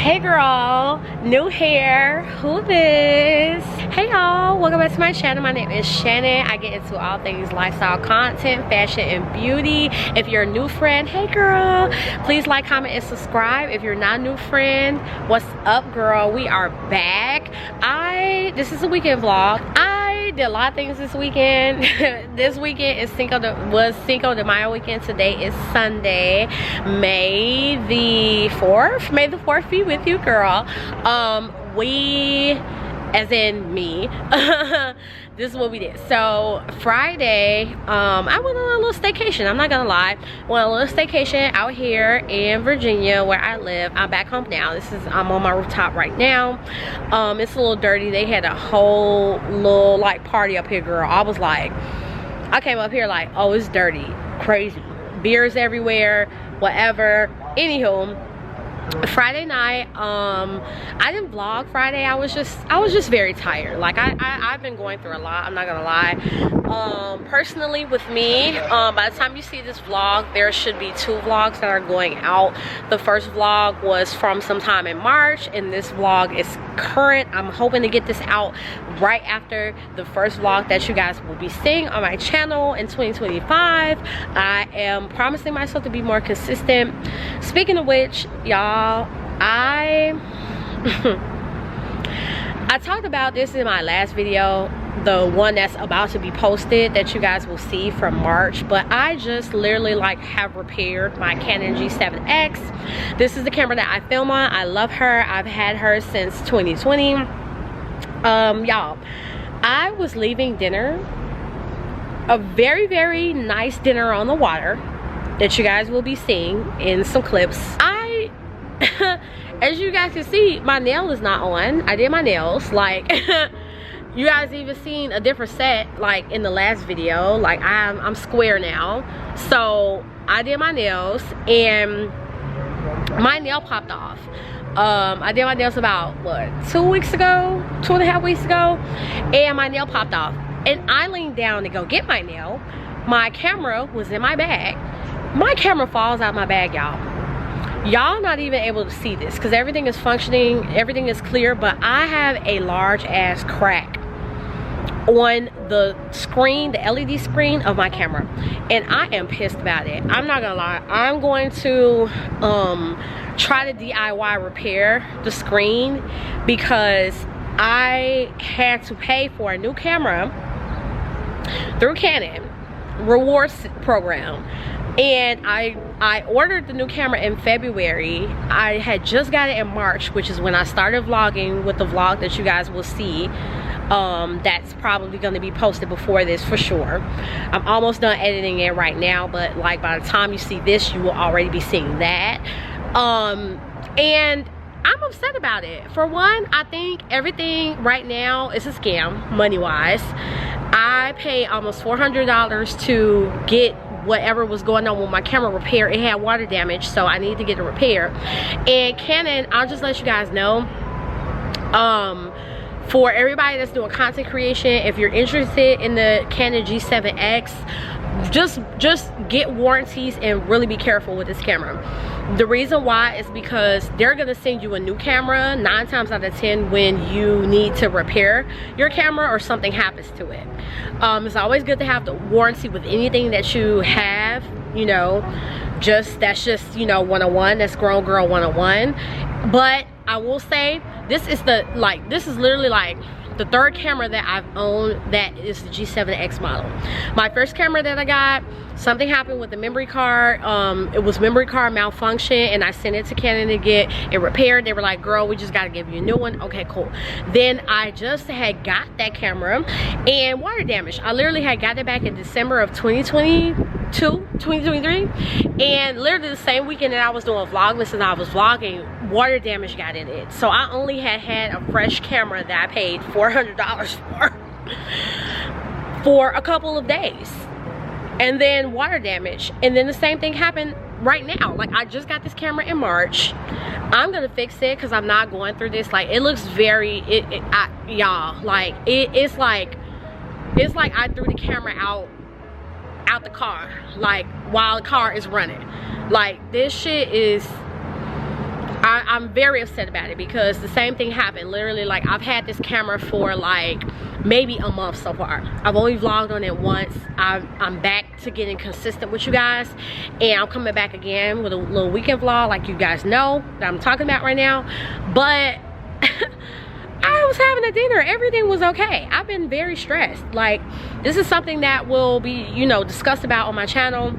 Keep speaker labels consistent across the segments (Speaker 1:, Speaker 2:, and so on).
Speaker 1: Hey girl, new hair, who this? Hey y'all, welcome back to my channel. My name is Shannon. I get into all things lifestyle content, fashion, and beauty. If you're a new friend, hey girl, please like, comment, and subscribe. If you're not a new friend, what's up girl? We are back. This is a weekend vlog. I did a lot of things this weekend. This weekend is was Cinco de Mayo weekend. Today is Sunday, May the 4th. May the 4th be with you, girl. As in me. This is what we did. So Friday, I went on a little staycation. I'm not gonna lie. Went on a little staycation out here in Virginia where I live. I'm back home now. I'm on my rooftop right now. It's a little dirty. They had a whole little like party up here, girl. I came up here like, oh, it's dirty, crazy, beers everywhere, whatever. Anywho, Friday night, I didn't vlog Friday. I was just very tired. Like I've been going through a lot, I'm not gonna lie. Personally with me, by the time you see this vlog, there should be 2 vlogs that are going out. The first vlog was from sometime in March, and this vlog is current. I'm hoping to get this out right after the first vlog that you guys will be seeing on my channel in 2025. I am promising myself to be more consistent. Speaking of which, y'all, I talked about this in my last video, the one that's about to be posted that you guys will see from March, but I just literally like have repaired my Canon G7X. This is the camera that I film on. I love her. I've had her since 2020. Y'all, I was leaving dinner, a very, very nice dinner on the water that you guys will be seeing in some clips. As you guys can see, my nail is not on. I did my nails. Like, you guys even seen a different set like in the last video. Like I'm square now. So I did my nails and my nail popped off. I did my nails about what, 2.5 weeks ago, and my nail popped off. And I leaned down to go get my nail. My camera was in my bag. My camera falls out my bag, y'all not even able to see this because everything is functioning, everything is clear, but I have a large ass crack on the screen, the LED screen of my camera, and I am pissed about it. I'm not gonna lie. I'm going to try to DIY repair the screen because I had to pay for a new camera through Canon rewards program. And I ordered the new camera in February. I had just got it in March, which is when I started vlogging with the vlog that you guys will see. That's probably going to be posted before this for sure. I'm almost done editing it right now, but like by the time you see this, you will already be seeing that. And I'm upset about it. For one, I think everything right now is a scam, money-wise. I paid almost $400 to get whatever was going on with my camera repair. It had water damage, so I need to get a repair. And Canon, I'll just let you guys know, for everybody that's doing content creation, if you're interested in the Canon G7X, just get warranties and really be careful with this camera. The reason why is because they're gonna send you a new camera 9 times out of 10 when you need to repair your camera or something happens to it. It's always good to have the warranty with anything that you have, you know. That's just, you know, 101. That's grown girl 101. But I will say this is literally like the 3rd camera that I've owned that is the G7X model. My first camera that I got, something happened with the memory card. It was memory card malfunction, and I sent it to Canon to get it repaired. They were like, girl, we just gotta give you a new one. Okay, cool. Then I just had got that camera and water damage. I literally had got it back in December of 2023, and literally the same weekend that I was doing Vlogmas and I was vlogging, water damage got in it. So I only had a fresh camera that I paid $400 for a couple of days, and then water damage. And then the same thing happened right now. Like, I just got this camera in March. I'm gonna fix it because I'm not going through this. Like, it looks very y'all, like it's like I threw the camera out the car, like while the car is running. Like, this shit is, I'm very upset about it, because the same thing happened. Literally, like, I've had this camera for like maybe a month so far. I've only vlogged on it once. I'm back to getting consistent with you guys, and I'm coming back again with a little weekend vlog like you guys know that I'm talking about right now. But I was having a dinner, everything was okay. I've been very stressed. Like, this is something that will be, you know, discussed about on my channel,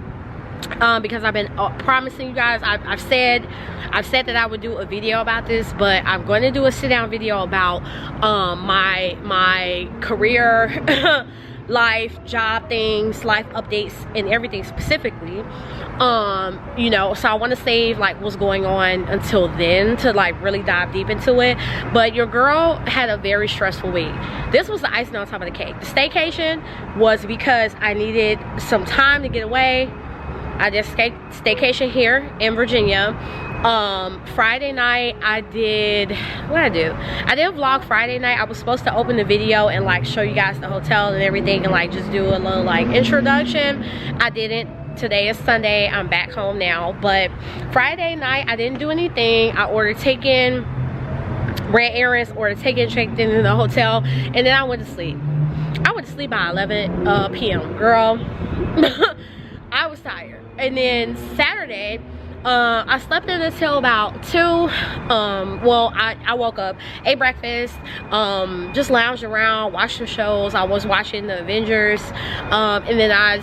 Speaker 1: because I've been promising you guys. I've said that I would do a video about this, but I'm going to do a sit down video about my career life, job things, life updates, and everything specifically. You know, so I want to save like what's going on until then to like really dive deep into it. But your girl had a very stressful week. This was the icing on top of the cake. The staycation was because I needed some time to get away. I did staycation here in Virginia. Friday night I did, I did a vlog Friday night. I was supposed to open the video and like show you guys the hotel and everything, and like just do a little like introduction. I didn't. Today is Sunday, I'm back home now. But Friday night I didn't do anything. I ordered takein, ran errands, ordered takein, checked in the hotel, and then I went to sleep. I went to sleep by 11 p.m. girl. I was tired. And then Saturday, I slept in until about 2. Well, I woke up, ate breakfast, just lounged around, watched some shows. I was watching the Avengers, and then I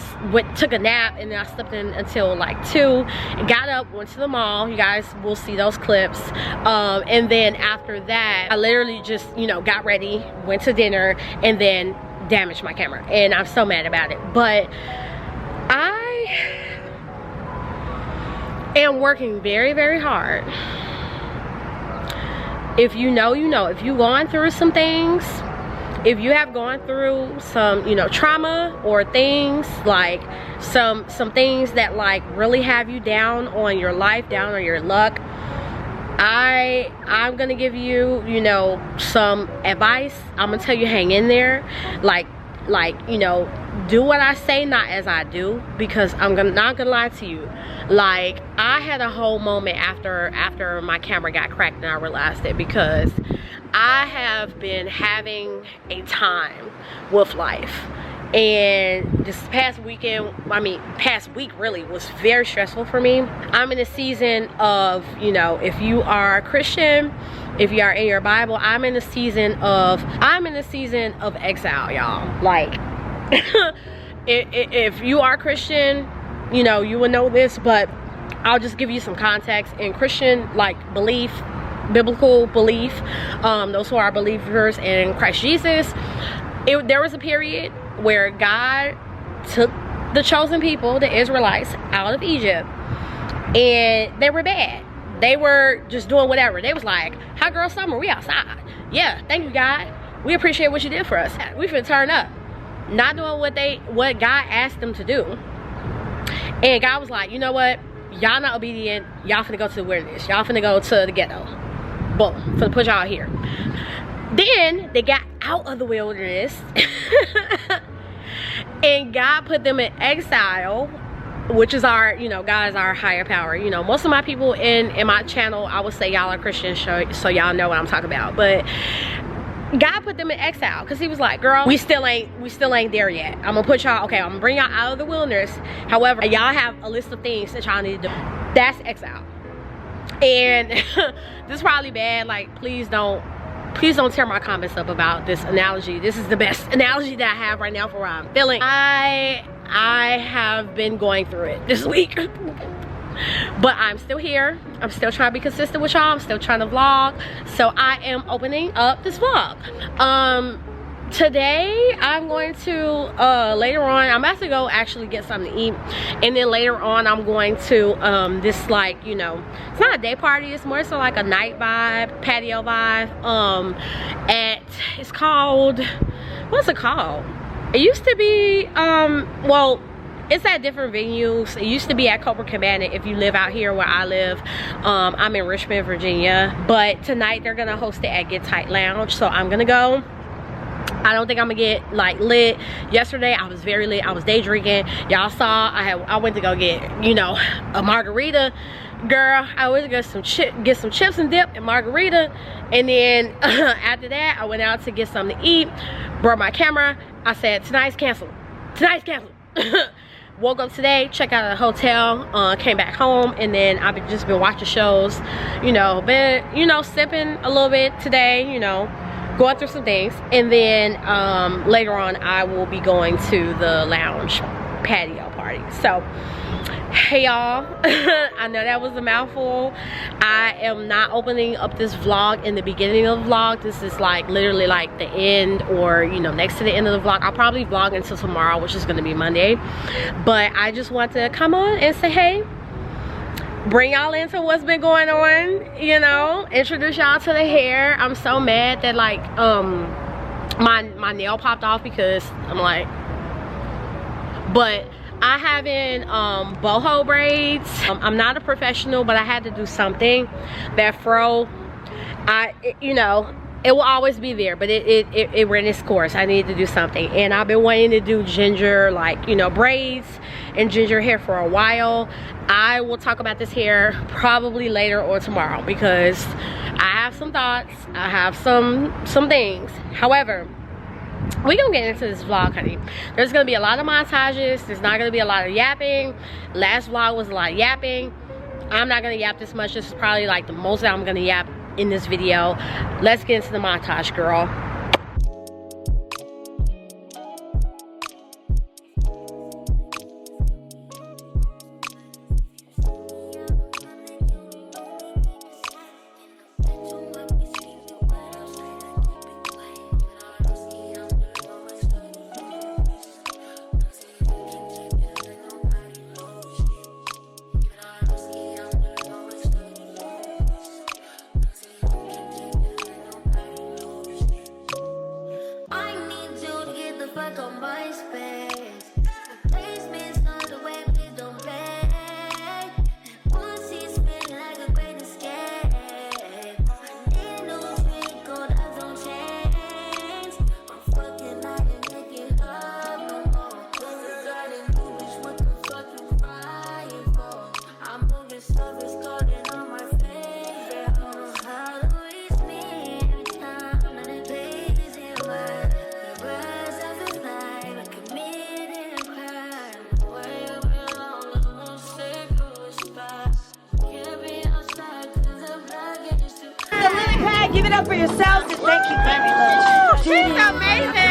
Speaker 1: took a nap, and then I slept in until like 2, got up, went to the mall. You guys will see those clips. And then after that, I literally just, you know, got ready, went to dinner, and then damaged my camera, and I'm so mad about it. But I am working very, very hard. If you know, you know. If you've gone through some things, if you have gone through some, you know, trauma or things like some things that like really have you down on your life, down on your luck, I'm gonna give you, you know, some advice. I'm gonna tell you, hang in there. Like, you know, do what I say, not as I do, because I'm not gonna lie to you. Like, I had a whole moment after my camera got cracked, and I realized it, because I have been having a time with life. And this past weekend, I mean past week really, was very stressful for me. I'm in a season of, you know, if you are a Christian, if you are in your Bible, I'm in a season of exile, y'all. Like, if you are Christian, you know, you will know this, but I'll just give you some context. In Christian, like, belief, biblical belief, those who are believers in Christ Jesus, there was a period where God took the chosen people, the Israelites, out of Egypt, and they were bad. They were just doing whatever. They was like, hot girl summer, we outside. Yeah, thank you, God. We appreciate what you did for us. We finna turn up. Not doing what God asked them to do. And God was like, you know what? Y'all not obedient. Y'all finna go to the wilderness. Y'all finna go to the ghetto. Boom. Finna put y'all here. Then they got out of the wilderness. And God put them in exile, which is our, you know, God is our higher power. You know, most of my people in my channel, I would say y'all are Christians, so y'all know what I'm talking about. But God put them in exile, because he was like, girl, we still ain't there yet. I'm gonna put y'all, okay, I'm gonna bring y'all out of the wilderness. However, y'all have a list of things that y'all need to do. That's exile. And this is probably bad. Like, please don't tear my comments up about this analogy. This is the best analogy that I have right now for what I'm feeling. I have been going through it this week. But I'm still here. I'm still trying to be consistent with y'all. I'm still trying to vlog. So I am opening up this vlog. Today I'm going to later on, I'm about to go actually get something to eat, and then later on I'm going to this, like, you know, it's not a day party, it's more so like a night vibe, patio vibe, it's called, what's it called? It used to be well, it's at different venues. It used to be at Copacabana if you live out here where I live. I'm in Richmond, Virginia, but tonight they're gonna host it at Get Tight Lounge, so I'm gonna go. I don't think I'm gonna get like lit. Yesterday I was very lit. I was day drinking. Y'all saw I went to go get, you know, a margarita. Girl, I went to get some chips and dip and margarita, and then after that I went out to get something to eat, brought my camera. I said tonight's canceled. Tonight's canceled. Woke up today, checked out of the hotel, came back home, and then I've just been watching shows, you know, been, you know, sipping a little bit today, you know, going through some things. And then later on I will be going to the lounge patio party. So hey y'all, I know that was a mouthful. I am not opening up this vlog in the beginning of the vlog. This is like literally like the end, or you know, next to the end of the vlog. I'll probably vlog until tomorrow, which is going to be Monday. But I just want to come on and say hey, bring y'all into what's been going on, you know, introduce y'all to the hair. I'm so mad that like my nail popped off because I'm like, but I have in boho braids. I'm not a professional, but I had to do something. That fro, you know, it will always be there, but it ran its course. I needed to do something, and I've been wanting to do ginger, like, you know, braids and ginger hair for a while. I will talk about this hair probably later or tomorrow because I have some thoughts. I have some things. However, we're gonna get into this vlog, honey. There's gonna be a lot of montages. There's not gonna be a lot of yapping. Last vlog was a lot of yapping. I'm not gonna yap this much. This is probably like the most that I'm gonna yap in this video. Let's get into the montage, girl.
Speaker 2: Give it up for yourselves and thank you very much.
Speaker 1: She's amazing.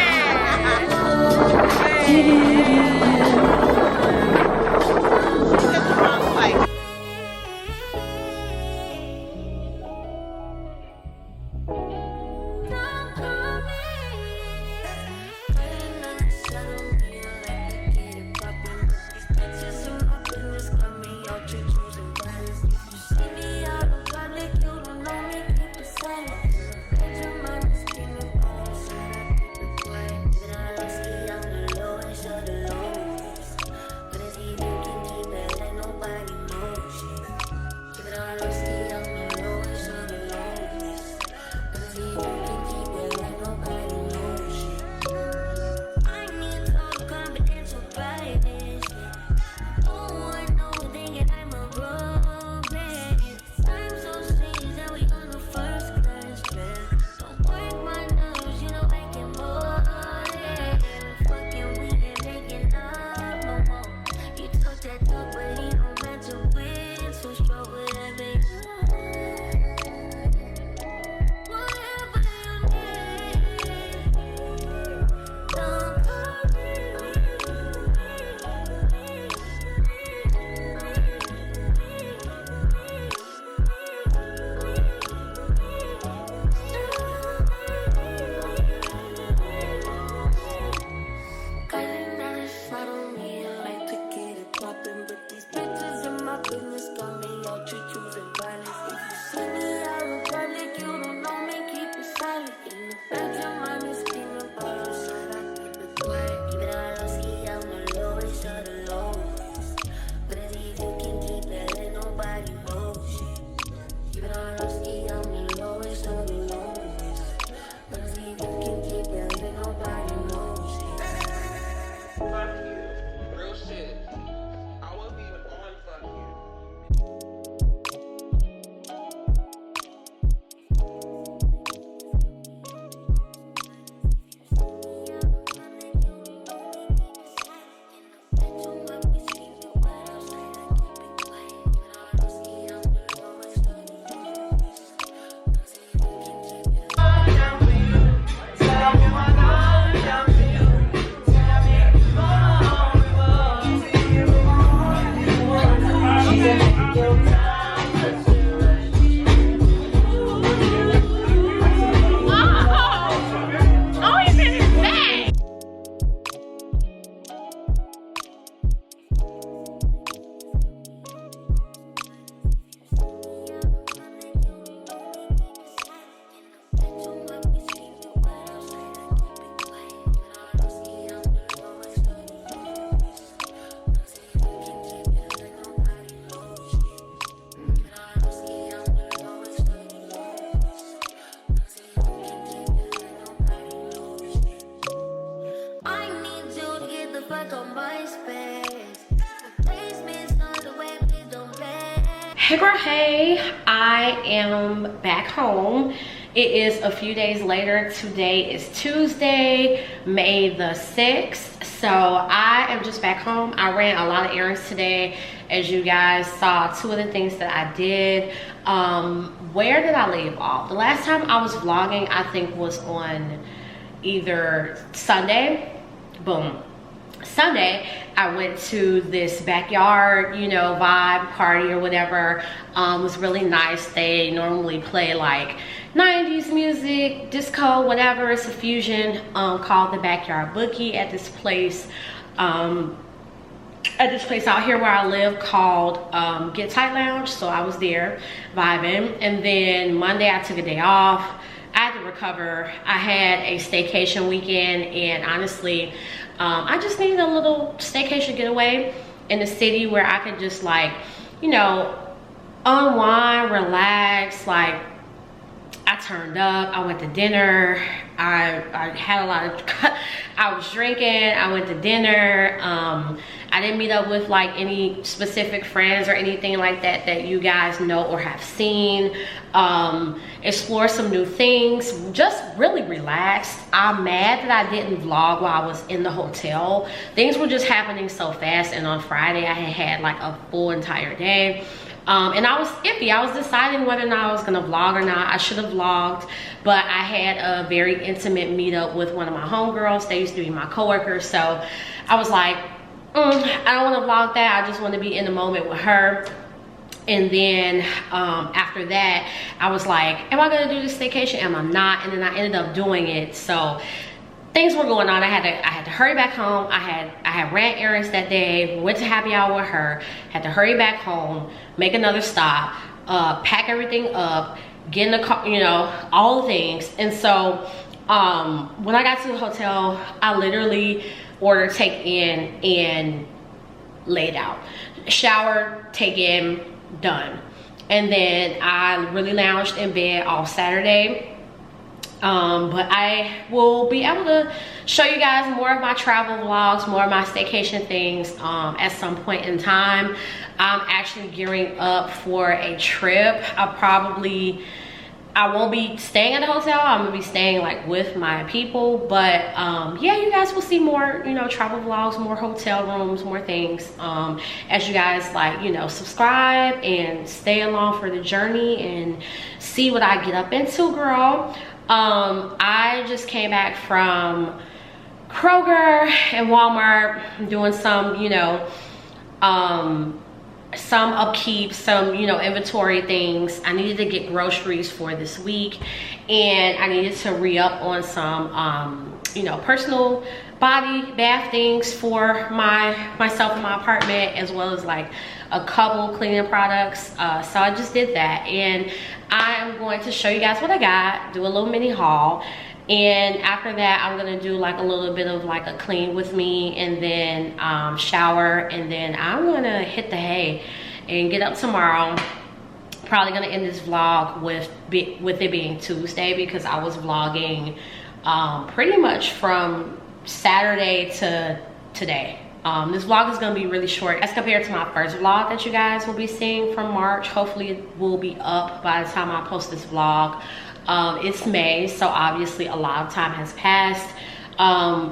Speaker 1: Hey girl, hey, I am back home. It is a few days later. Today is Tuesday, May the 6th. So I am just back home. I ran a lot of errands today. As you guys saw, two of the things that I did. Where did I leave off? The last time I was vlogging, I think was on either Sunday. Boom. Sunday, I went to this backyard, you know, vibe party or whatever. It was really nice. They normally play like 90s music, disco, whatever. It's a fusion called the Backyard Boogie at this place. Out here where I live called Get Tight Lounge. So I was there vibing. And then Monday I took a day off. I had to recover. I had a staycation weekend, and honestly, I just needed a little staycation getaway in the city where I could just, like, you know, unwind, relax. Like, I turned up, I went to dinner, I had a lot of, I was drinking, I went to dinner. I didn't meet up with like any specific friends or anything like that that you guys know or have seen. Explore some new things, just really relaxed. I'm mad that I didn't vlog while I was in the hotel. Things were just happening so fast, and on Friday I had like a full entire day. And I was iffy. I was deciding whether or not I was gonna vlog or not. I should have vlogged, but I had a very intimate meetup with one of my homegirls. They used to be my coworkers, so I was like, I don't want to vlog that. I just want to be in the moment with her. And then after that, I was like, am I gonna do this staycation? Am I not? And then I ended up doing it. So things were going on. I had to hurry back home. I had ran errands that day, went to happy hour with her, had to hurry back home, make another stop, pack everything up, get in the car, you know, all the things. And so when I got to the hotel, I literally ordered take-in and laid out. Showered, take-in, done. And then I really lounged in bed all Saturday. But I will be able to show you guys more of my travel vlogs, more of my staycation things at some point in time. I'm actually gearing up for a trip. I won't be staying at a hotel. I'm gonna be staying like with my people. But yeah, you guys will see more, you know, travel vlogs, more hotel rooms, more things. As you guys, like, you know, subscribe and stay along for the journey and see what I get up into, girl. I just came back from Kroger and Walmart doing some, you know, some upkeep, some, you know, inventory things. I needed to get groceries for this week, and I needed to re-up on some, you know, personal body bath things for myself in my apartment, as well as like a couple cleaning products. So I just did that, and I'm going to show you guys what I got, do a little mini haul. And after that, I'm gonna do like a little bit of like a clean with me, and then shower, and then I'm gonna hit the hay and get up tomorrow. Probably gonna end this vlog with it being Tuesday, because I was vlogging pretty much from Saturday to today. This vlog is gonna be really short as compared to my first vlog that you guys will be seeing from March. Hopefully it will be up by the time I post this vlog. It's May, so obviously a lot of time has passed.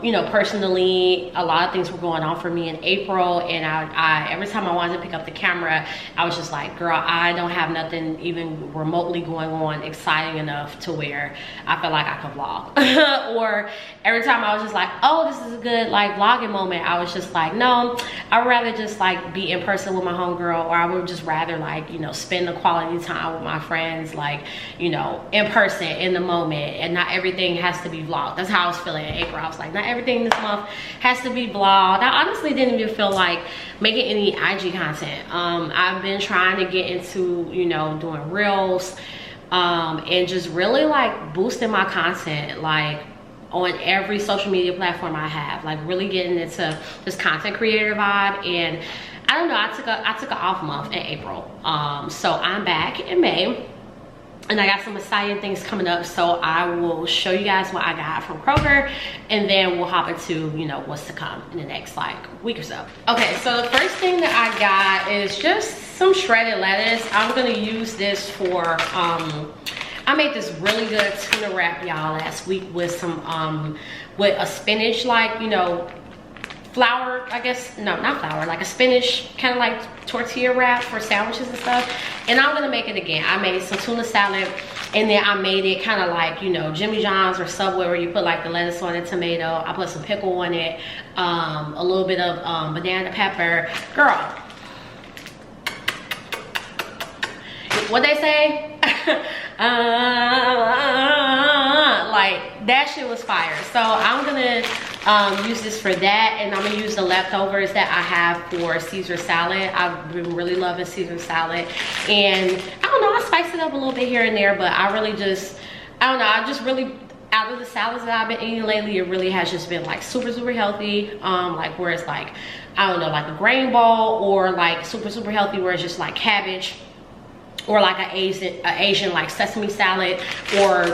Speaker 1: You know, personally, a lot of things were going on for me in April, and I every time I wanted to pick up the camera, I was just like, girl, I don't have nothing even remotely going on exciting enough to where I feel like I could vlog. Or every time I was just like, oh, this is a good like vlogging moment, I was just like, no, I'd rather just like be in person with my homegirl, or I would just rather like, you know, spend the quality time with my friends, like, you know, in person, in the moment, and not everything has to be vlogged. That's how I was feeling in April. I was like, not everything this month has to be vlogged. I honestly didn't even feel like making any IG content. I've been trying to get into, you know, doing reels, and just really like boosting my content, like on every social media platform I have, like really getting into this content creator vibe. And I don't know, I took an off month in April, so I'm back in May. And I got some exciting things coming up, so I will show you guys what I got from Kroger, and then we'll hop into, you know, what's to come in the next like week or so. Okay, so the first thing that I got is just some shredded lettuce. I'm gonna use this for I made this really good tuna wrap, y'all, last week with some with a spinach, like, you know, flour, I guess, no, not flour, like a spinach kind of like tortilla wrap for sandwiches and stuff. And I'm gonna make it again. I made some tuna salad, and then I made it kind of like, you know, Jimmy John's or Subway, where you put like the lettuce on it, tomato, I put some pickle on it, a little bit of banana pepper. Girl, what they say? Like, that shit was fire. So I'm gonna use this for that, and I'm gonna use the leftovers that I have for Caesar salad. I've been really loving Caesar salad, and I don't know, I spice it up a little bit here and there, but I really just, I don't know, I just really, out of the salads that I've been eating lately, it really has just been like super healthy, like where it's like, I don't know, like a grain bowl, or like super healthy where it's just like cabbage, or like an Asian like sesame salad, or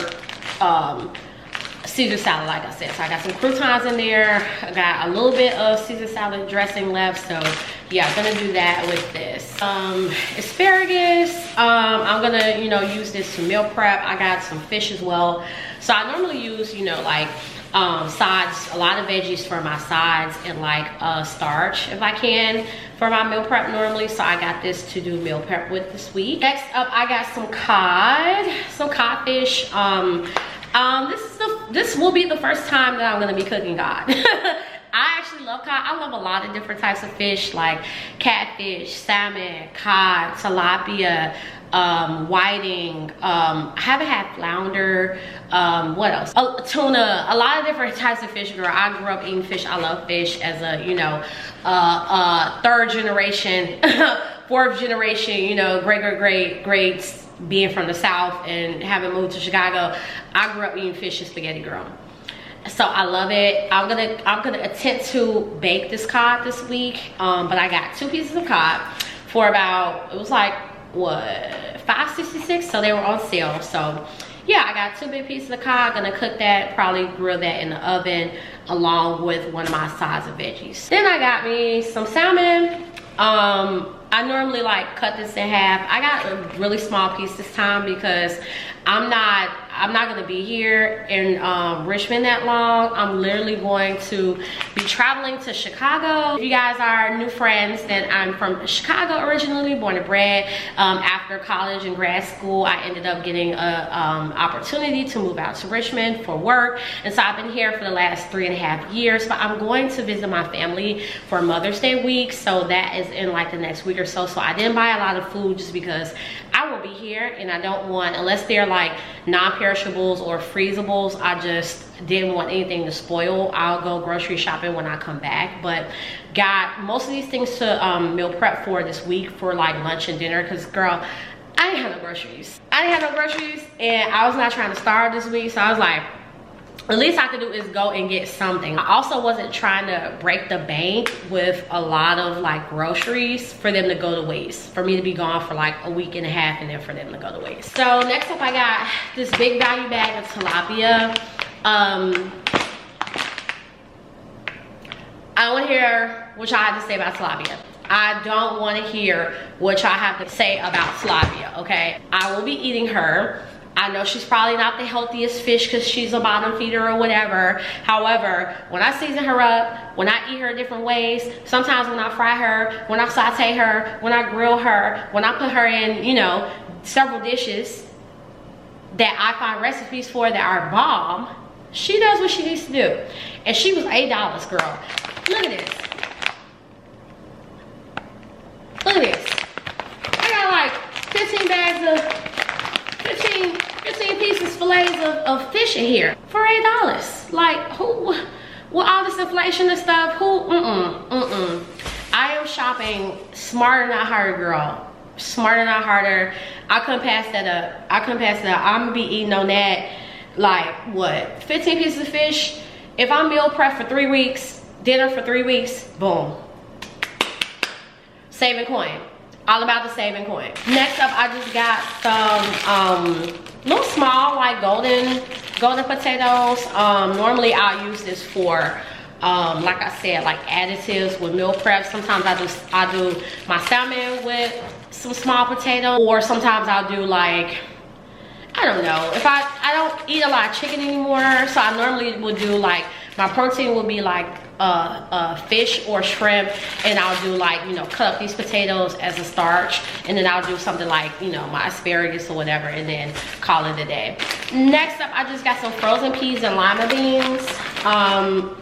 Speaker 1: Caesar salad, like I said. So I got some croutons in there. I got a little bit of Caesar salad dressing left. So yeah, I'm gonna do that with this. Asparagus, I'm gonna, you know, use this to meal prep. I got some fish as well. So I normally use, you know, like sides, a lot of veggies for my sides, and like starch if I can for my meal prep normally. So I got this to do meal prep with this week. Next up, I got some codfish. This will be the first time that I'm gonna be cooking cod. I actually love cod. I love a lot of different types of fish, like catfish, salmon, cod, tilapia, whiting. I haven't had flounder. What else? Tuna. A lot of different types of fish, girl. I grew up eating fish. I love fish as a, you know, third generation, fourth generation, you know, greats being from the South and having moved to Chicago. I grew up eating fish and spaghetti, girl. So I love it. I'm gonna attempt to bake this cod this week, but I got 2 pieces of cod for about, it was like, what, $5.66, so they were on sale. So yeah, I got 2 big pieces of cod. Gonna cook that, probably grill that in the oven along with one of my sides of veggies. Then I got me some salmon. I normally like cut this in half. I got a really small piece this time because I'm not gonna be here in Richmond that long. I'm literally going to be traveling to Chicago. If you guys are new friends, then I'm from Chicago originally, born and bred. After college and grad school, I ended up getting an opportunity to move out to Richmond for work. And so I've been here for the last 3.5 years, but I'm going to visit my family for Mother's Day week. So that is in like the next week or so. So I didn't buy a lot of food just because I will be here, and I don't want, unless they're like non-perishables or freezables, I just didn't want anything to spoil. I'll go grocery shopping when I come back, but got most of these things to meal prep for this week for like lunch and dinner, because girl, I didn't have no groceries. And I was not trying to starve this week, so I was like, the least I could do is go and get something. I also wasn't trying to break the bank with a lot of like groceries for them to go to waste, for me to be gone for like a week and a half and then for them to go to waste. So next up, I got this big value bag of tilapia. I don't want to hear what y'all have to say about tilapia. I don't want to hear what y'all have to say about tilapia, okay? I will be eating her. I know she's probably not the healthiest fish because she's a bottom feeder or whatever. However, when I season her up, when I eat her different ways, sometimes when I fry her, when I saute her, when I grill her, when I put her in, you know, several dishes that I find recipes for that are bomb, she does what she needs to do. And she was $8, girl. Look at this. Look at this. I got like 15 bags of 15 pieces fillets of fish in here for $8. Like, who, with all this inflation and stuff, who, I am shopping smarter, not harder, girl. Smarter, not harder. I couldn't pass that up. I'm gonna be eating on that, like, what, 15 pieces of fish? If I meal prep for 3 weeks, dinner for 3 weeks, boom. Saving coin. All about the saving coin. Next up, I just got some little small like golden potatoes. Normally I'll use this for like I said, like additives with meal prep. Sometimes I do my salmon with some small potato, or sometimes I'll do like, I don't know, if I don't eat a lot of chicken anymore, so I normally would do like, my protein would be like fish or shrimp, and I'll do like, you know, cut up these potatoes as a starch, and then I'll do something like, you know, my asparagus or whatever, and then call it a day. Next up, I just got some frozen peas and lima beans.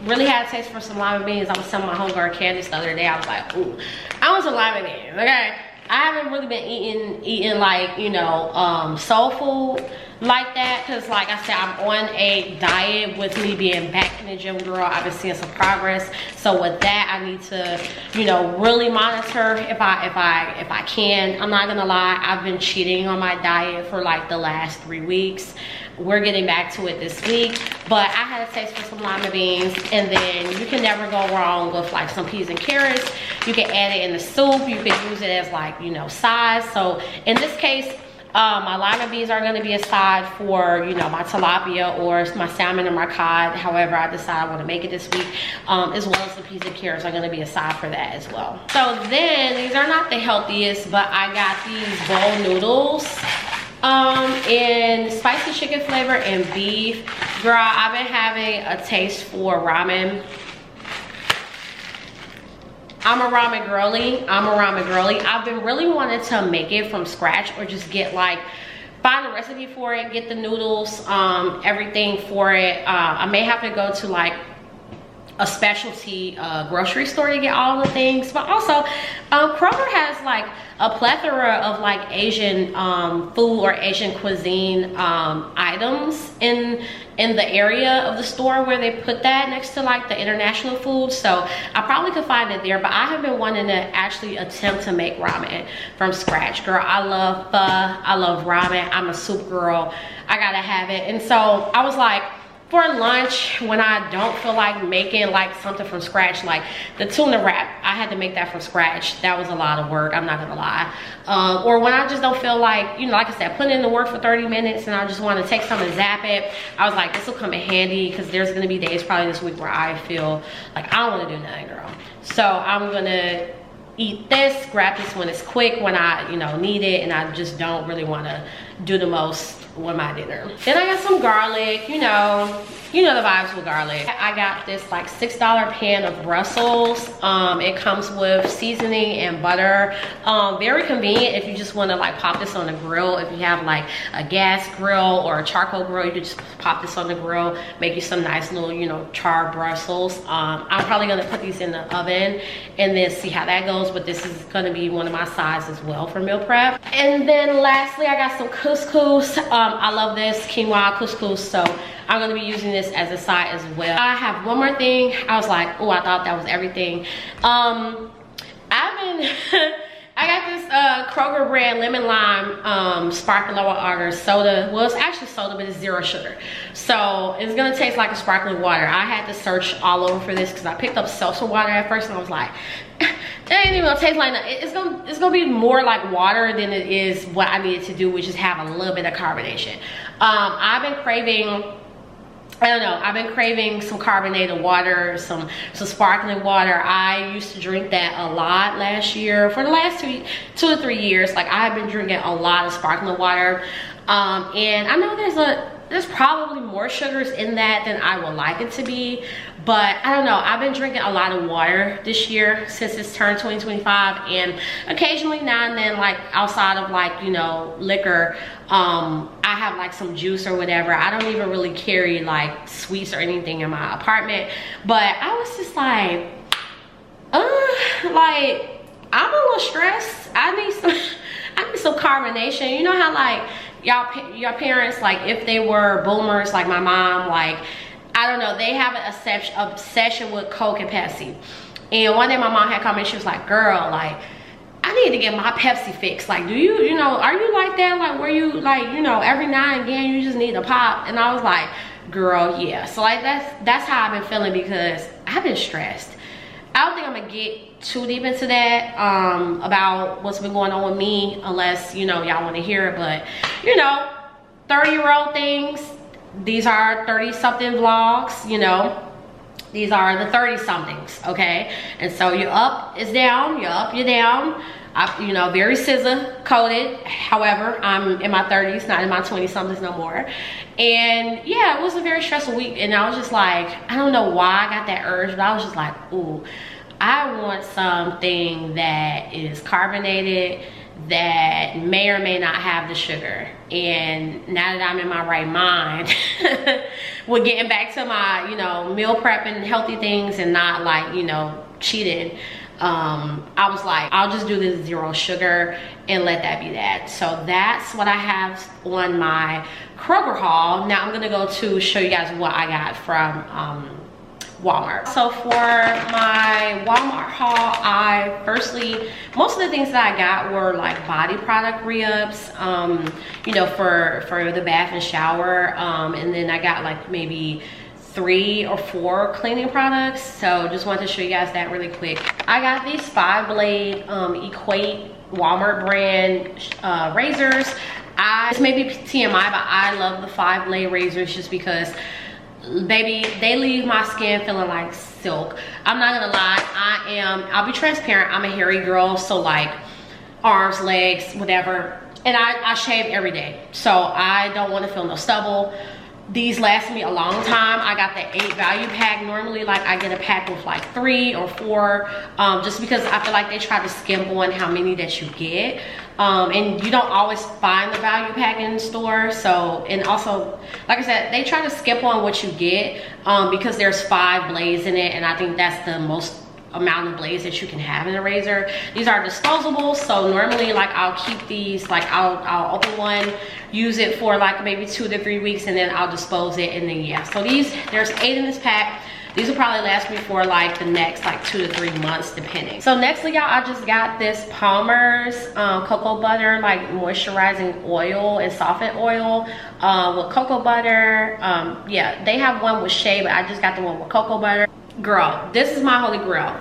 Speaker 1: Really had a taste for some lima beans. I was telling my homegirl Candace the other day, I was like, ooh, I want some lima beans, okay? I haven't really been eating like, you know, soul food like that, because like I said, I'm on a diet. With me being back in the gym, girl, I've been seeing some progress. So with that, I need to, you know, really monitor if I can. I'm not gonna lie, I've been cheating on my diet for like the last 3 weeks. We're getting back to it this week, but I had a taste for some lima beans, and then you can never go wrong with like some peas and carrots. You can add it in the soup. You can use it as like, you know, sides. So in this case, my lima beans are going to be a side for, you know, my tilapia or my salmon or my cod, however I decide I want to make it this week, as well as the peas and carrots are going to be a side for that as well. So then, these are not the healthiest, but I got these bowl noodles in spicy chicken flavor and beef. Girl, I've been having a taste for ramen. I'm a ramen girly. I've been really wanting to make it from scratch, or just get like, find a recipe for it, get the noodles, everything for it. I may have to go to like a specialty grocery store to get all the things, but also Kroger has like a plethora of like Asian food or Asian cuisine items in the area of the store where they put that next to like the international food. So I probably could find it there, but I have been wanting to actually attempt to make ramen from scratch. Girl, I love pho, I love ramen. I'm a soup girl, I gotta have it. And so I was like, for lunch, when I don't feel like making like something from scratch, like the tuna wrap, I had to make that from scratch. That was a lot of work, I'm not gonna lie. Or when I just don't feel like, you know, like I said, putting in the work for 30 minutes and I just want to take something and zap it, I was like, this will come in handy, because there's gonna be days probably this week where I feel like I don't want to do nothing, girl. So I'm gonna eat this, grab this when it's quick, when I, you know, need it, and I just don't really want to do the most with my dinner. Then I got some garlic, you know the vibes with garlic. I got this like $6 pan of Brussels. It comes with seasoning and butter. Very convenient if you just want to like pop this on the grill. If you have like a gas grill or a charcoal grill, you could just pop this on the grill, make you some nice little, you know, charred Brussels. I'm probably gonna put these in the oven and then see how that goes, but this is gonna be one of my sides as well for meal prep. And then lastly, I got some couscous. I love this quinoa couscous, so I'm gonna be using this as a side as well. I have one more thing. I was like, oh, I thought that was everything. I got this Kroger brand lemon lime sparkling water soda. Well, it's actually soda, but it's 0 sugar. So it's gonna taste like a sparkling water. I had to search all over for this because I picked up seltzer water at first and I was like, it ain't even gonna taste like that. It's gonna be more like water than it is what I needed to do, which is have a little bit of carbonation. I've been craving, I don't know, I've been craving some carbonated water, some sparkling water. I used to drink that a lot last year. For the last 2 to 3 years, like I've been drinking a lot of sparkling water. And I know there's probably more sugars in that than I would like it to be, but I don't know, I've been drinking a lot of water this year since it's turned 2025, and occasionally now and then, like outside of like, you know, liquor, I have like some juice or whatever. I don't even really carry like sweets or anything in my apartment, but I was just like I'm a little stressed. I need some carbonation. You know how like your parents, like if they were boomers like my mom, like I don't know, they have an obsession with Coke and Pepsi. And one day my mom had come and she was like, girl, like I need to get my Pepsi fix. Like, do you know, are you like that? Like, where you like, you know, every now and again you just need a pop? And I was like, girl, yeah. So like that's how I've been feeling, because I've been stressed. I don't think I'm gonna get too deep into that about what's been going on with me, unless you know y'all want to hear it. But you know, 30-year-old things. These are 30-something vlogs. You know, these are the 30-somethings. Okay, and so you're up is down, you're up, you're down. You know, very scissor coded. However, I'm in my 30s, not in my 20-somethings no more. And yeah, it was a very stressful week. And I was just like, I don't know why I got that urge, but I was just like, ooh, I want something that is carbonated, that may or may not have the sugar. And now that I'm in my right mind, we're getting back to my, you know, meal prepping, healthy things, and not like, you know, cheating. I was like, I'll just do this 0 sugar and let that be that. So that's what I have on my Kroger haul. Now I'm gonna go to show you guys what I got from Walmart. So for my Walmart haul, most of the things that I got were like body product re-ups, you know, for the bath and shower, and then I got like maybe 3 or 4 cleaning products. So just wanted to show you guys that really quick. I got these 5-blade Equate Walmart brand razors. This may be TMI, but I love the 5-blade razors just because, baby, they leave my skin feeling like silk. I'm not gonna lie, I'll be transparent, I'm a hairy girl, so like arms, legs, whatever, and I shave every day, so I don't want to feel no stubble. These last me a long time. I got the 8 value pack. Normally, like, I get a pack with like 3 or 4, just because I feel like they try to skimp on how many that you get. And you don't always find the value pack in the store. So, and also, like I said, they try to skimp on what you get, because there's 5 blades in it, and I think that's the most amount of blades that you can have in a razor. These are disposable, so normally like I'll keep these, like I'll open one, use it for like maybe 2 to 3 weeks, and then I'll dispose it, and then yeah. So there's 8 in this pack. These will probably last me for like the next like 2 to 3 months depending. So nextly, y'all, I just got this Palmer's cocoa butter like moisturizing oil and softened oil with cocoa butter. Yeah, they have one with shea, but I just got the one with cocoa butter. Girl, this is my holy grail.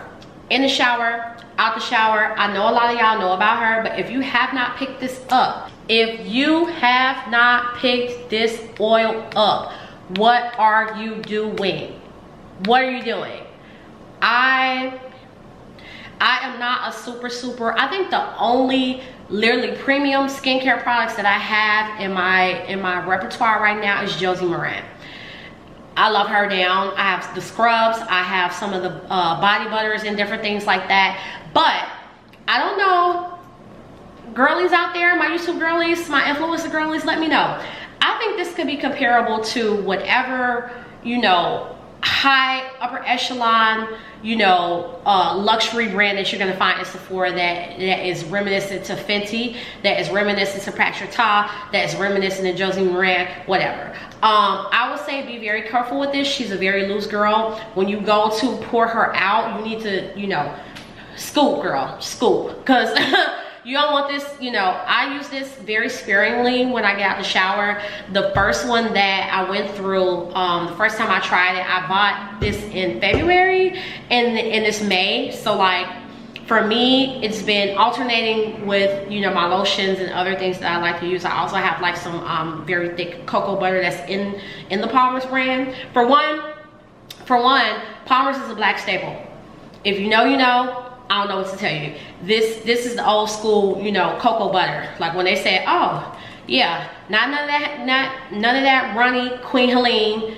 Speaker 1: In the shower, out the shower. I know a lot of y'all know about her, but if you have not picked this up, if you have not picked this oil up, what are you doing? What are you doing? I am not a super, I think the only literally premium skincare products that I have in my repertoire right now is Josie Maran. I love her down. I have the scrubs, I have some of the body butters and different things like that. But I don't know, girlies out there, my YouTube girlies, my influencer girlies, let me know. I think this could be comparable to whatever, you know, high upper echelon, you know, luxury brand that you're gonna find in Sephora that is reminiscent to Fenty, that is reminiscent to Patrick Ta, that is reminiscent to Josie Maran, whatever. I would say be very careful with this. She's a very loose girl. When you go to pour her out, you need to, you know, scoop, girl, scoop, because you don't want this, you know. I use this very sparingly when I get out the shower. The first one that I went through, the first time I tried it, I bought this in February and this May. So like for me, it's been alternating with, you know, my lotions and other things that I like to use. I also have like some very thick cocoa butter that's in the Palmer's brand. For one, Palmer's is a black staple. If you know, you know. I don't know what to tell you. This is the old school, you know, cocoa butter. Like when they say, oh yeah, none of that runny Queen Helene.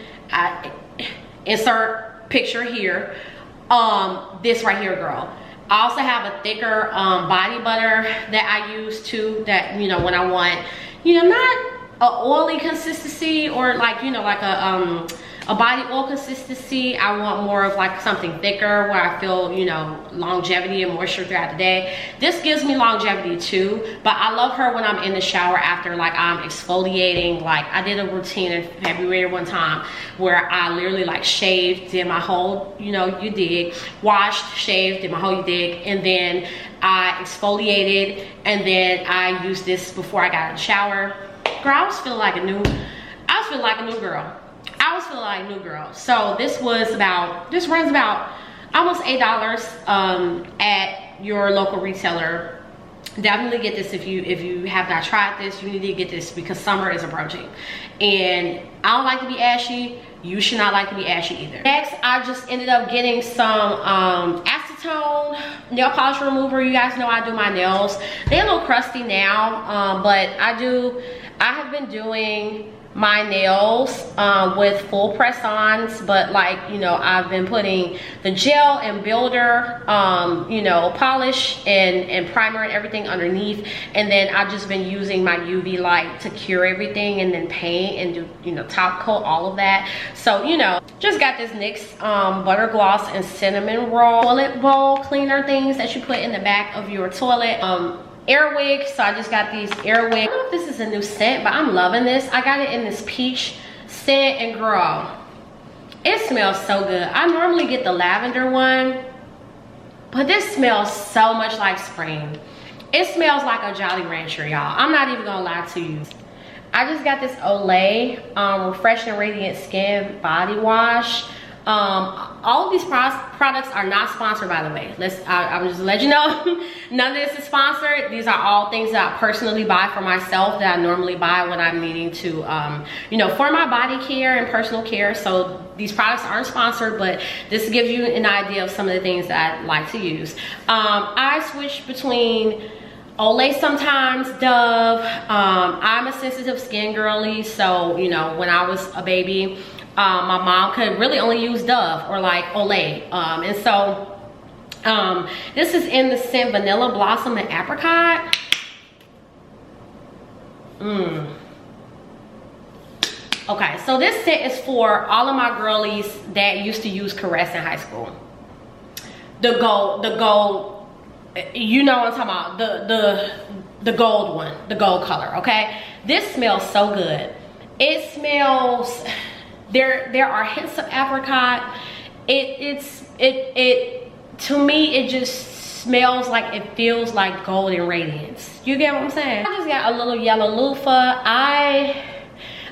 Speaker 1: Insert picture here. This right here, girl. I also have a thicker body butter that I use too. That, you know, when I want, you know, not a oily consistency or like, you know, like a body oil consistency. I want more of like something thicker where I feel, you know, longevity and moisture throughout the day. This gives me longevity too, but I love her when I'm in the shower after like I'm exfoliating. Like I did a routine in February one time where I literally like shaved, did my whole, you know, you dig, washed, shaved, did my whole you dig, and then I exfoliated, and then I used this before I got in the shower. Girl, I was feeling like a new girl. So this runs about almost $8 at your local retailer. Definitely get this if you have not tried this. You need to get this because summer is approaching, and I don't like to be ashy. You should not like to be ashy either. Next, I just ended up getting some acetone nail polish remover. You guys know I do my nails. They're a little crusty now, but I have been doing my nails with full press-ons, but like, you know, I've been putting the gel and builder, you know, polish and primer and everything underneath, and then I've just been using my UV light to cure everything, and then paint and do, you know, top coat, all of that. So, you know, just got this NYX butter gloss and cinnamon roll toilet bowl cleaner things that you put in the back of your toilet. Airwick, so I just got these Airwick. I don't know if this is a new scent, but I'm loving this. I got it in this peach scent, and girl, it smells so good. I normally get the lavender one, but this smells so much like spring. It smells like a Jolly Rancher, y'all. I'm not even gonna lie to you. I just got this Olay Refreshing Radiant Skin Body Wash. All of these products are not sponsored, by the way. I'm just letting you know, none of this is sponsored. These are all things that I personally buy for myself, that I normally buy when I'm needing to, you know, for my body care and personal care. So these products aren't sponsored, but this gives you an idea of some of the things that I like to use. I switch between Olay sometimes, Dove. I'm a sensitive skin girly, so, you know, when I was a baby, my mom could really only use Dove or like Olay, and so this is in the scent Vanilla Blossom and Apricot. Okay, so this scent is for all of my girlies that used to use Caress in high school. The gold, you know what I'm talking about, the gold one, the gold color. Okay, this smells so good. It smells, there are hints of apricot. It to me, it just smells like, it feels like golden radiance. You get what I'm saying? I just got a little yellow loofah.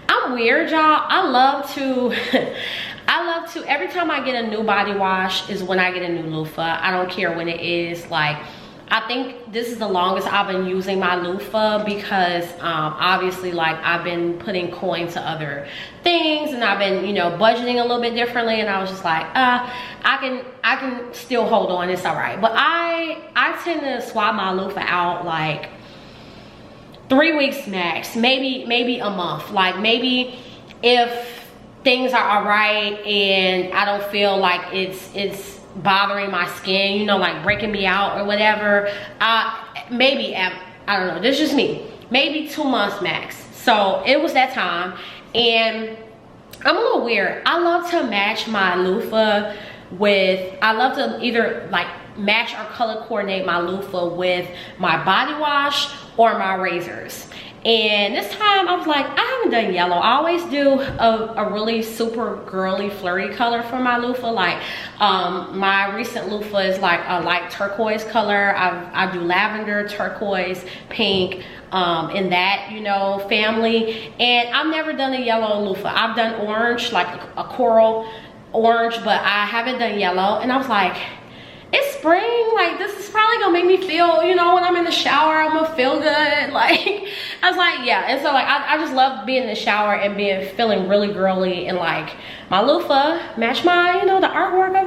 Speaker 1: I'm weird, y'all. I love to every time I get a new body wash is when I get a new loofah. I don't care when it is. Like, I think this is the longest I've been using my loofah, because obviously, like, I've been putting coins to other things, and I've been, you know, budgeting a little bit differently, and I was just like, I can still hold on, it's all right. But I tend to swap my loofah out like 3 weeks max, maybe a month. Like, maybe if things are all right and I don't feel like it's bothering my skin, you know, like breaking me out or whatever, maybe, I don't know, this is just me, maybe 2 months max. So it was that time, and I'm a little weird. I love to match my loofah with, I love to either like match or color coordinate my loofah with my body wash or my razors. And this time I was like, I haven't done yellow. I always do a really super girly flirty color for my loofah. Like my recent loofah is like a light turquoise color. I do lavender, turquoise, pink, in that, you know, family. And I've never done a yellow loofah. I've done orange, like a coral orange, but I haven't done yellow. And I was like, it's spring, like this is probably gonna make me feel, you know, when I'm in the shower, I'm gonna feel good. Like, I was like, yeah. And so like, I just love being in the shower and feeling really girly, and like my loofah match my, you know, the artwork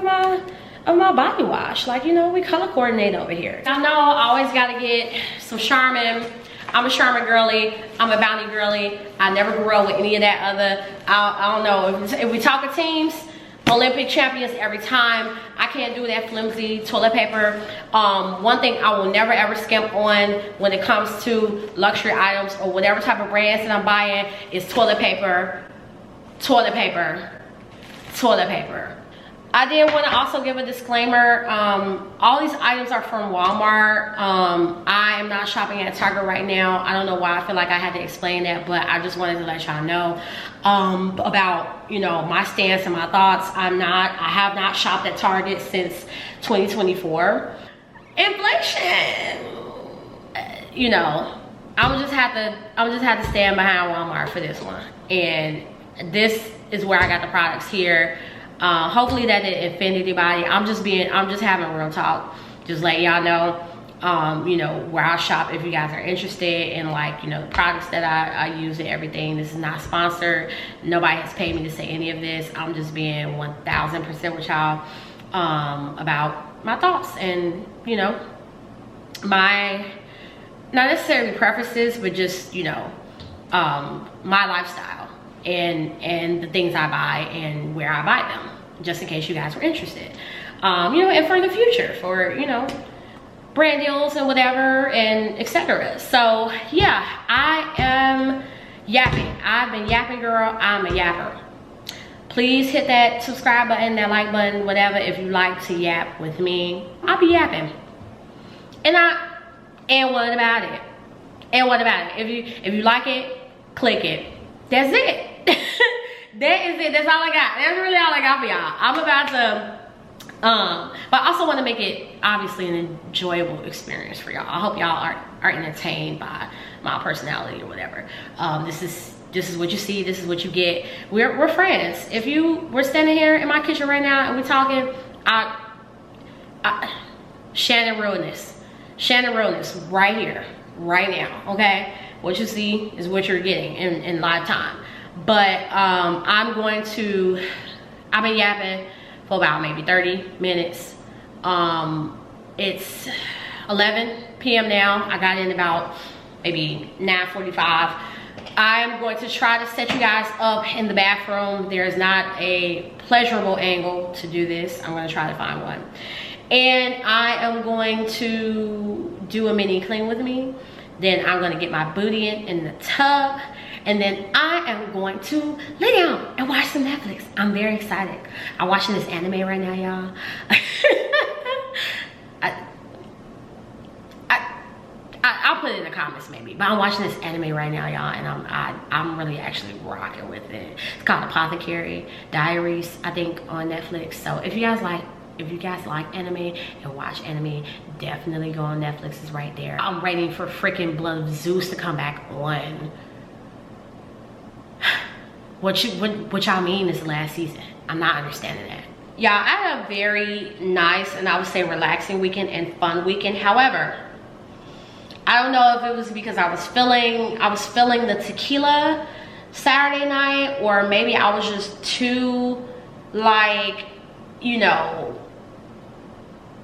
Speaker 1: of my body wash. Like, you know, we color coordinate over here. I know I always gotta get some Charmin. I'm a Charmin girly, I'm a Bounty girly. I never grew up with any of that other, I don't know, if we talk of teams, Olympic champions every time. I can't do that flimsy toilet paper. One thing I will never ever skimp on when it comes to luxury items or whatever type of brands that I'm buying is toilet paper, toilet paper, toilet paper. I did want to also give a disclaimer. All these items are from Walmart. I am not shopping at Target right now. I don't know why I feel like I had to explain that, but I just wanted to let y'all know about, you know, my stance and my thoughts. I have not shopped at Target since 2024. Inflation, you know, I'm just have to stand behind Walmart for this one. And this is where I got the products here. Hopefully that didn't offend anybody. I'm just having real talk. Just let y'all know, you know, where I shop if you guys are interested in, like, you know, the products that I use and everything. This is not sponsored. Nobody has paid me to say any of this. I'm just being 1000% with y'all about my thoughts and, you know, my, not necessarily preferences, but just, you know, my lifestyle and the things I buy and where I buy them, just in case you guys were interested. You know, and for the future, for, you know, brand deals and whatever and etc. So yeah, I am yapping. I've been yapping, girl. I'm a yapper. Please hit that subscribe button, that like button, whatever, if you like to yap with me. I'll be yapping. And what about it? And what about it? If you like it, click it. That's it. That is it. That's all I got. That's really all I got for y'all. I'm about to but I also want to make it obviously an enjoyable experience for y'all. I hope y'all are entertained by my personality or whatever. This is what you see, this is what you get. We're friends. If we're standing here in my kitchen right now and we're talking, Shannon realness right here, right now, okay? What you see is what you're getting in live time. But I've been yapping for about maybe 30 minutes. It's 11 p.m. now. I got in about maybe 9:45. I'm going to try to set you guys up in the bathroom. There's not a pleasurable angle to do this. I'm gonna try to find one. And I am going to do a mini clean with me. Then I'm gonna get my booty in the tub. And then I am going to lay down and watch some Netflix. I'm very excited. I'm watching this anime right now, y'all. I'll put it in the comments maybe. But I'm watching this anime right now, y'all, and I'm really actually rocking with it. It's called Apothecary Diaries, I think, on Netflix. So if you guys like anime and watch anime, definitely go on Netflix. It's right there. I'm waiting for freaking Blood of Zeus to come back on. What y'all mean is the last season? I'm not understanding that. Y'all, I had a very nice and I would say relaxing weekend and fun weekend. However, I don't know if it was because I was feeling the tequila Saturday night, or maybe I was just too, like, you know,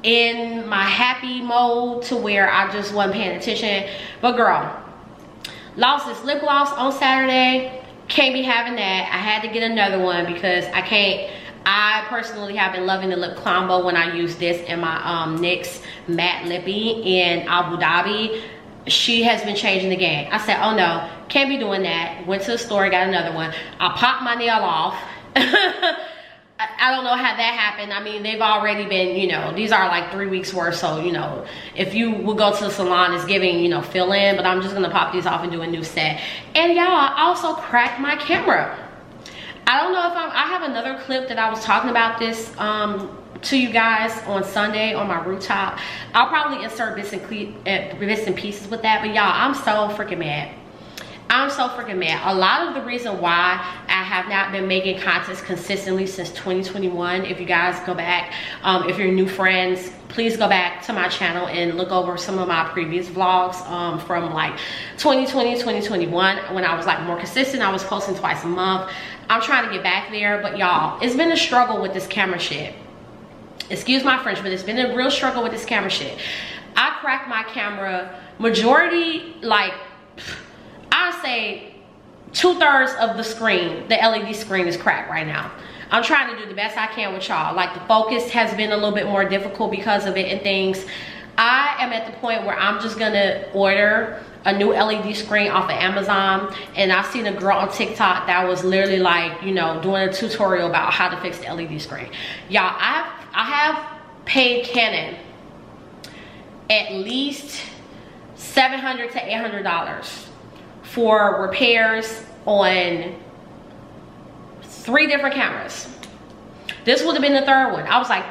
Speaker 1: in my happy mode to where I just wasn't paying attention. But girl, lost this lip gloss on Saturday. Can't be having that. I had to get another one because I personally have been loving the lip combo when I use this in my NYX matte lippy in Abu Dhabi. She has been changing the game. I said, oh no, can't be doing that. Went to the store, got another one. I popped my nail off. I don't know how that happened. I mean, they've already been, you know, these are like 3 weeks worth. So, you know, if you would go to the salon, it's giving, you know, fill in. But I'm just going to pop these off and do a new set. And y'all, I also cracked my camera. I don't know if I have another clip that I was talking about this to you guys on Sunday on my rooftop. I'll probably insert bits and pieces with that. But y'all, I'm so freaking mad. I'm so freaking mad. A lot of the reason why I have not been making content consistently since 2021, if you guys go back, if you're new friends, please go back to my channel and look over some of my previous vlogs from like 2020, 2021, when I was like more consistent. I was posting twice a month. I'm trying to get back there, but y'all, it's been a struggle with this camera shit. Excuse my French, but it's been a real struggle with this camera shit. I cracked my camera majority, like, I say 2/3 of the screen, the LED screen is cracked right now. I'm trying to do the best I can with y'all. Like, the focus has been a little bit more difficult because of it and things. I am at the point where I'm just gonna order a new LED screen off of Amazon. And I've seen a girl on TikTok that was literally like, you know, doing a tutorial about how to fix the LED screen. Y'all, I have paid Canon at least $700 to $800 for repairs on 3 different cameras. This would have been the 3rd one. I was like,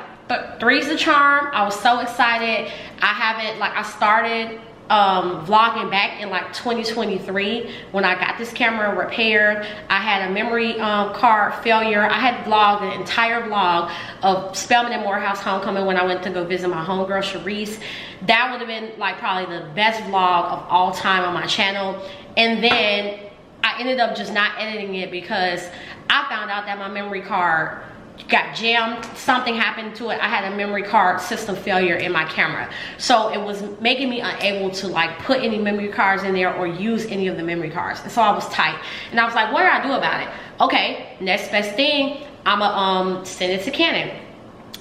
Speaker 1: 3's the charm. I was so excited. I started vlogging back in like 2023 when I got this camera repaired. I had a memory card failure. I had vlogged an entire vlog of Spelman and Morehouse homecoming when I went to go visit my homegirl Sharice. That would have been like probably the best vlog of all time on my channel. And then I ended up just not editing it because I found out that my memory card got jammed. Something happened to it. I had a memory card system failure in my camera, so it was making me unable to like put any memory cards in there or use any of the memory cards. And so I was tight, and I was like, what do I do about it? Okay, next best thing, I'ma send it to Shannon.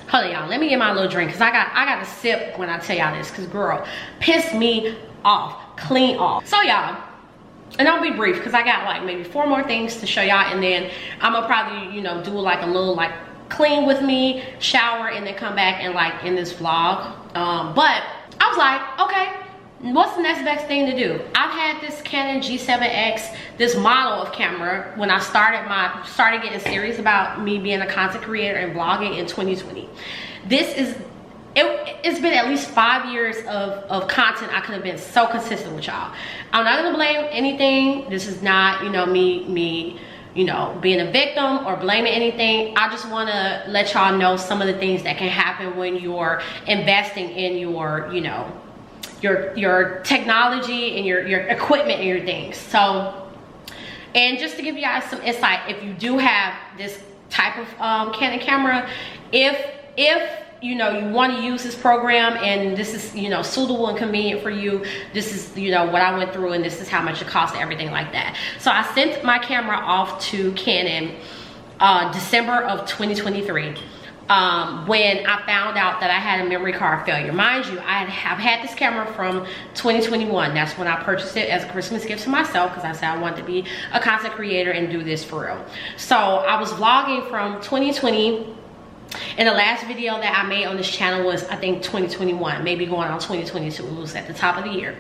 Speaker 1: Hold on, y'all, let me get my little drink because I got to sip when I tell y'all this, because girl pissed me off, clean off. So y'all, and I'll be brief because I got like maybe 4 more things to show y'all, and then I'm gonna probably, you know, do like a little like clean with me, shower, and then come back and like in this vlog. But I was like, okay, what's the next best thing to do? I've had this Canon G7X, this model of camera, when I started getting serious about me being a content creator and vlogging in 2020. This is, it's been at least 5 years of content. I could have been so consistent with y'all. I'm not gonna blame anything. This is not, you know, me you know, being a victim or blaming anything. I just want to let y'all know some of the things that can happen when you're investing in your, you know, your technology and your equipment and your things. So, and just to give you guys some insight, if you do have this type of Canon camera, if you know you want to use this program and this is, you know, suitable and convenient for you, this is, you know, what I went through and this is how much it costs, everything like that. So I sent my camera off to Canon December of 2023 when I found out that I had a memory card failure. Mind you, I have had this camera from 2021. That's when I purchased it as a Christmas gift to myself, because I said I wanted to be a content creator and do this for real. So I was vlogging from 2020. And the last video that I made on this channel was, I think, 2021, maybe going on 2022. It was at the top of the year.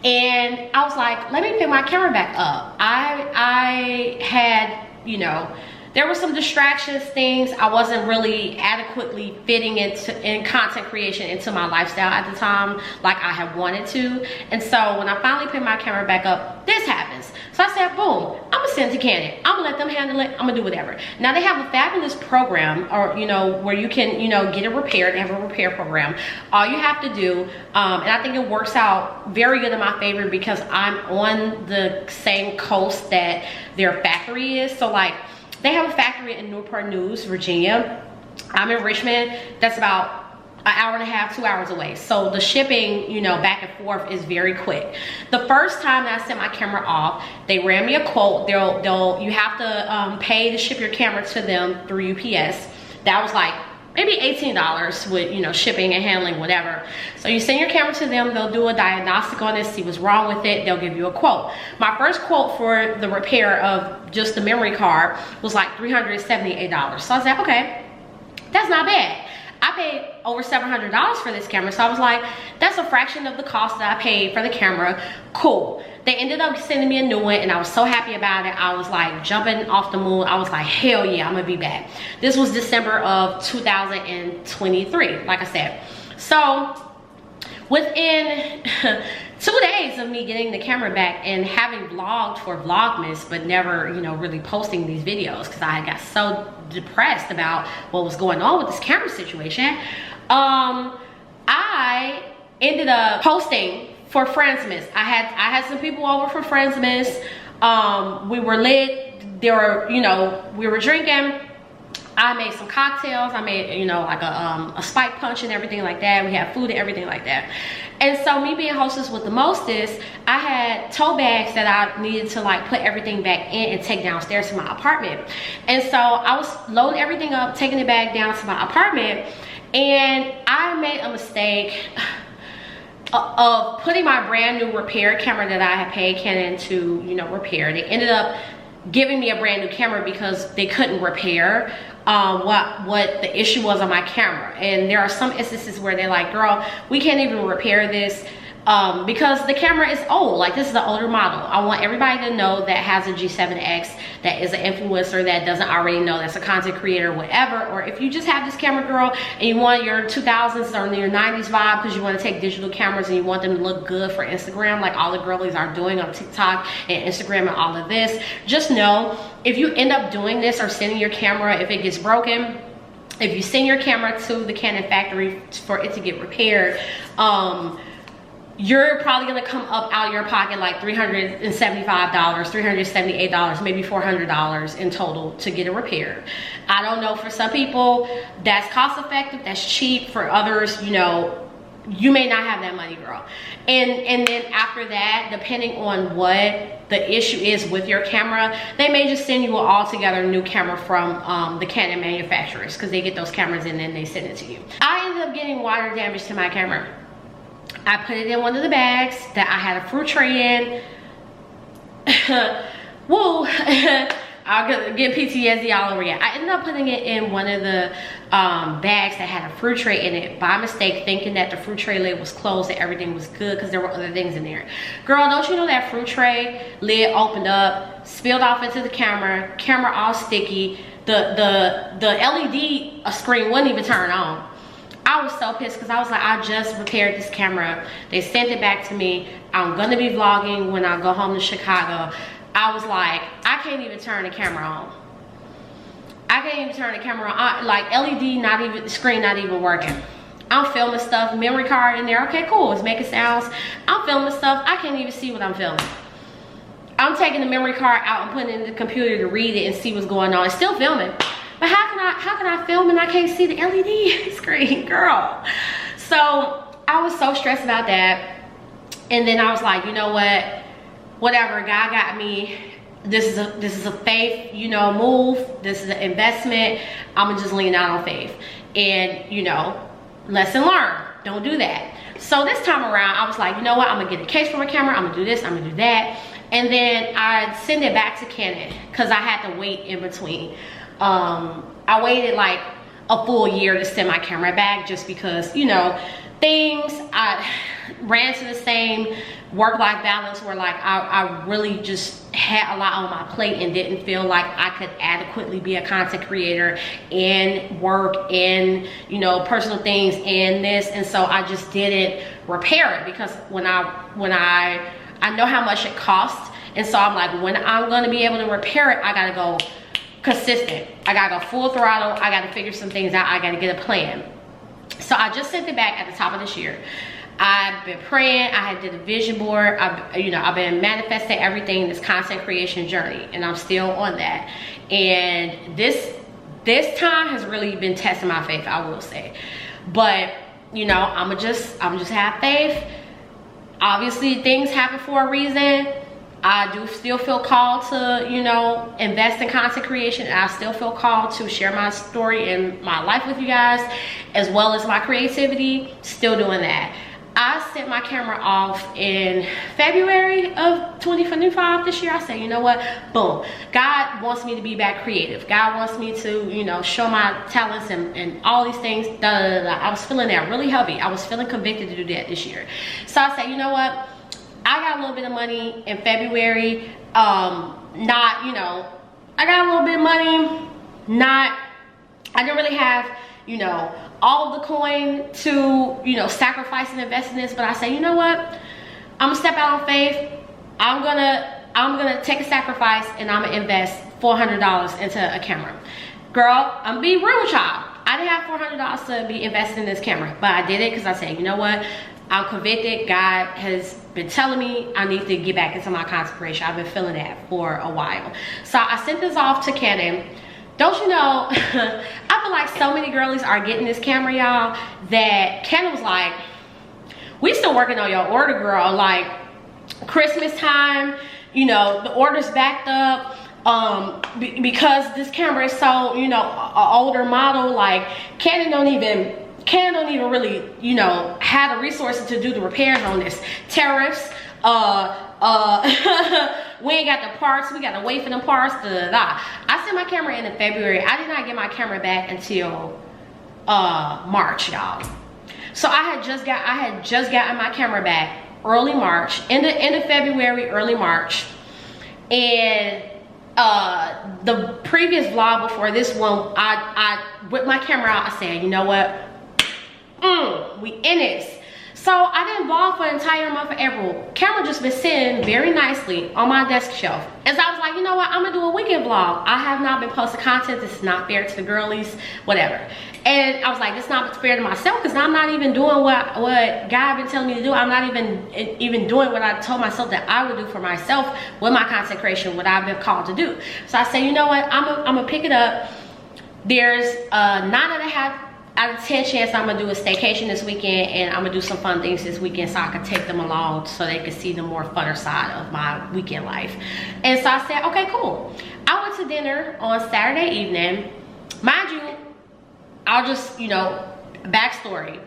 Speaker 1: And I was like, let me pick my camera back up. I had, you know, there were some distractions, things. I wasn't really adequately fitting in content creation into my lifestyle at the time like I had wanted to. And so when I finally picked my camera back up, this happens. So I said, boom, I'm gonna send it to Canon. I'm gonna let them handle it. I'm gonna do whatever. Now they have a fabulous program, or, you know, where you can, you know, get it repaired. They have a repair program. All you have to do, and I think it works out very good in my favor because I'm on the same coast that their factory is. So like, they have a factory in Newport News, Virginia. I'm in Richmond. That's about an hour and a half, 2 hours away. So the shipping, you know, back and forth is very quick. The first time that I sent my camera off, they ran me a quote. You have to pay to ship your camera to them through UPS. That was like maybe $18 with, you know, shipping and handling, whatever. So you send your camera to them, they'll do a diagnostic on it, see what's wrong with it, they'll give you a quote. My first quote for the repair of just the memory card was like $378. So I was like, okay, that's not bad. I paid over $700 for this camera, so I was like, that's a fraction of the cost that I paid for the camera. Cool. They ended up sending me a new one, and I was so happy about it. I was like jumping off the moon. I was like, hell yeah, I'm gonna be back. This was December of 2023, like I said. So within 2 days of me getting the camera back and having vlogged for Vlogmas, but never, you know, really posting these videos because I got so depressed about what was going on with this camera situation, I ended up posting for Friendsmas. I had some people over for Friendsmas. We were lit. There were, you know, we were drinking. I made some cocktails. I made, you know, like a spike punch and everything like that. We had food and everything like that. And so me being hostess with the mostest, I had tote bags that I needed to like put everything back in and take downstairs to my apartment. And so I was loading everything up, taking it back down to my apartment, and I made a mistake of putting my brand new repair camera that I had paid Canon to, you know, repair. They ended up giving me a brand new camera because they couldn't repair what the issue was on my camera. And there are some instances where they're like, girl, we can't even repair this. because the camera is old. Like, this is the older model. I want everybody to know that has a G7X, that is an influencer, that doesn't already know, that's a content creator, whatever. Or if you just have this camera, girl, and you want your 2000s or your 90s vibe because you want to take digital cameras and you want them to look good for Instagram, like all the girlies are doing on TikTok and Instagram and all of this, just know, if you end up doing this or sending your camera, if it gets broken, if you send your camera to the Canon factory for it to get repaired, you're probably gonna come up out of your pocket like $375, $378, maybe $400 in total to get it repaired. I don't know, for some people that's cost effective, that's cheap. For others, you know, you may not have that money, girl. And then after that, depending on what the issue is with your camera, they may just send you an altogether new camera from the Canon manufacturers, because they get those cameras and then they send it to you. I ended up getting water damage to my camera. I put it in one of the bags that I had a fruit tray in. Whoa. I'll get PTSD all over again. I ended up putting it in one of the bags that had a fruit tray in it by mistake, thinking that the fruit tray lid was closed and everything was good because there were other things in there. Girl, don't you know that fruit tray lid opened up, spilled off into the camera all sticky. The LED screen wouldn't even turn on. I was so pissed because I was like, I just repaired this camera. They sent it back to me. I'm gonna be vlogging when I go home to Chicago. I was like, I can't even turn the camera on. I can't even turn the camera on. Like, LED, not even, screen not even working. I'm filming stuff, memory card in there. Okay, cool, it's making sounds. I'm filming stuff, I can't even see what I'm filming. I'm taking the memory card out and putting it in the computer to read it and see what's going on. It's still filming. But how can I film and I can't see the LED screen, girl? So I was so stressed about that. And then I was like, you know what? Whatever, God got me. This is a faith, you know, move. This is an investment. I'ma just lean out on faith. And, you know, lesson learned. Don't do that. So this time around, I was like, you know what? I'm gonna get a case for my camera. I'm gonna do this. I'm gonna do that. And then I send it back to Canon because I had to wait in between. I waited like a full year to send my camera back just because, you know, I ran to the same work-life balance where like I really just had a lot on my plate and didn't feel like I could adequately be a content creator and work and, you know, personal things and this. And so I just didn't repair it because when I know how much it costs. And so I'm like, when I'm gonna be able to repair it, I gotta go consistent. I gotta go full throttle. I gotta figure some things out. I gotta get a plan. So I just sent it back at the top of this year. I've been praying. I had did a vision board. I've been manifesting everything, this content creation journey, and I'm still on that. And this time has really been testing my faith, I will say. But you know, I'ma just have faith. Obviously, things happen for a reason. I do still feel called to, you know, invest in content creation. And I still feel called to share my story and my life with you guys, as well as my creativity. Still doing that. I sent my camera off in February of 2025 this year. I said, you know what? Boom. God wants me to be back creative. God wants me to, you know, show my talents and all these things. I was feeling that really heavy. I was feeling convicted to do that this year. So I said, you know what? I got a little bit of money in February. Not, you know, I got a little bit of money. I didn't really have, you know, all of the coin to, you know, sacrifice and invest in this. But I say, you know what? I'm gonna step out on faith. I'm gonna take a sacrifice and I'm gonna invest $400 into a camera. Girl, I'm gonna be real with y'all. I didn't have $400 to be invested in this camera, but I did it because I said, you know what? I'm convicted. God has been telling me I need to get back into my content creation. I've been feeling that for a while. So I sent this off to Canon. Don't you know, I feel like so many girlies are getting this camera, y'all, that Canon was like, we still working on your order, girl. Like, Christmas time, you know, the order's backed up. Because this camera is so, you know, an older model, like, Canon don't even really, you know, have the resources to do the repairs on this. Tariffs, we ain't got the parts, we gotta wait for them parts, I sent my camera in February. I did not get my camera back until March, y'all. So I had just gotten my camera back early March, end of February, early March. And the previous vlog before this one, I whipped my camera out. I said, you know what? We in this. So I didn't vlog for the entire month of April. Camera just been sitting very nicely on my desk shelf. And so I was like, you know what? I'm gonna do a weekend vlog. I have not been posting content. This is not fair to the girlies, whatever. And I was like, this is not fair to myself because I'm not even doing what God been telling me to do. I'm not even doing what I told myself that I would do for myself with my content creation, what I've been called to do. So I said, you know what? I'm gonna pick it up. There's 9.5 out of 10 chance I'm gonna do a staycation this weekend, and I'm gonna do some fun things this weekend so I can take them along so they can see the more funner side of my weekend life. And so I said, okay, cool. I went to dinner on Saturday evening. Mind you, I'll just, you know, backstory.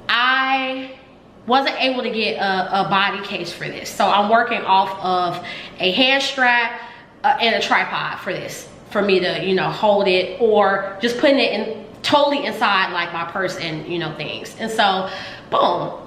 Speaker 1: I wasn't able to get a body case for this. So I'm working off of a hand strap and a tripod for this, for me to, you know, hold it, or just putting it in totally inside like my purse and, you know, things. And so boom,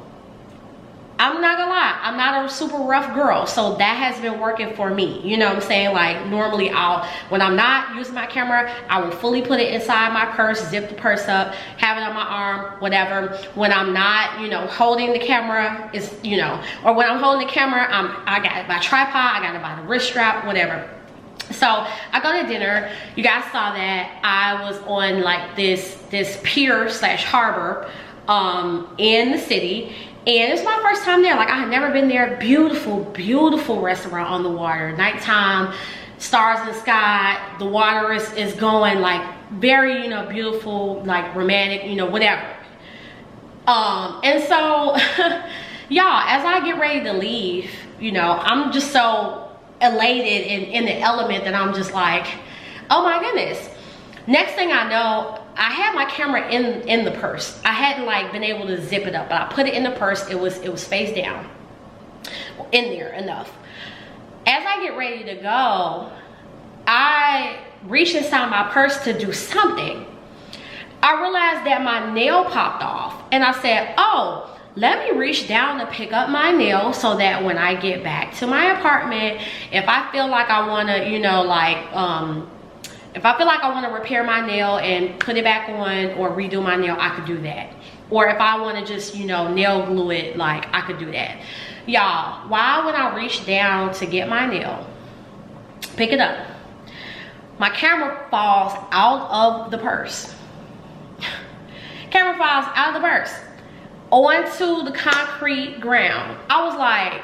Speaker 1: I'm not gonna lie, I'm not a super rough girl, so that has been working for me. You know what I'm saying? Like normally when I'm not using my camera, I will fully put it inside my purse, zip the purse up, have it on my arm, whatever. When I'm not, you know, holding the camera, is, you know, or when I'm holding the camera, I got it by tripod, I got it by the wrist strap, whatever. So I go to dinner. You guys saw that I was on like this pier slash harbor in the city, and it's my first time there. Like I had never been there. Beautiful, beautiful restaurant on the water, nighttime, stars in the sky, the water is going, like very, you know, beautiful, like romantic, you know, whatever. And so y'all, as I get ready to leave, you know, I'm just so elated in the element that I'm just like, oh my goodness. Next thing I know, I had my camera in the purse. I hadn't like been able to zip it up, but I put it in the purse. It was face down in there enough. As I get ready to go, I reach inside my purse to do something. I realized that my nail popped off, and I said, oh, let me reach down to pick up my nail so that when I get back to my apartment, if I feel like I want to, you know, like, if I feel like I want to repair my nail and put it back on or redo my nail, I could do that. Or if I want to just, you know, nail glue it, like I could do that. Y'all, why would I reach down to get my nail, pick it up, my camera falls out of the purse. Camera falls out of the purse onto the concrete ground. I was like,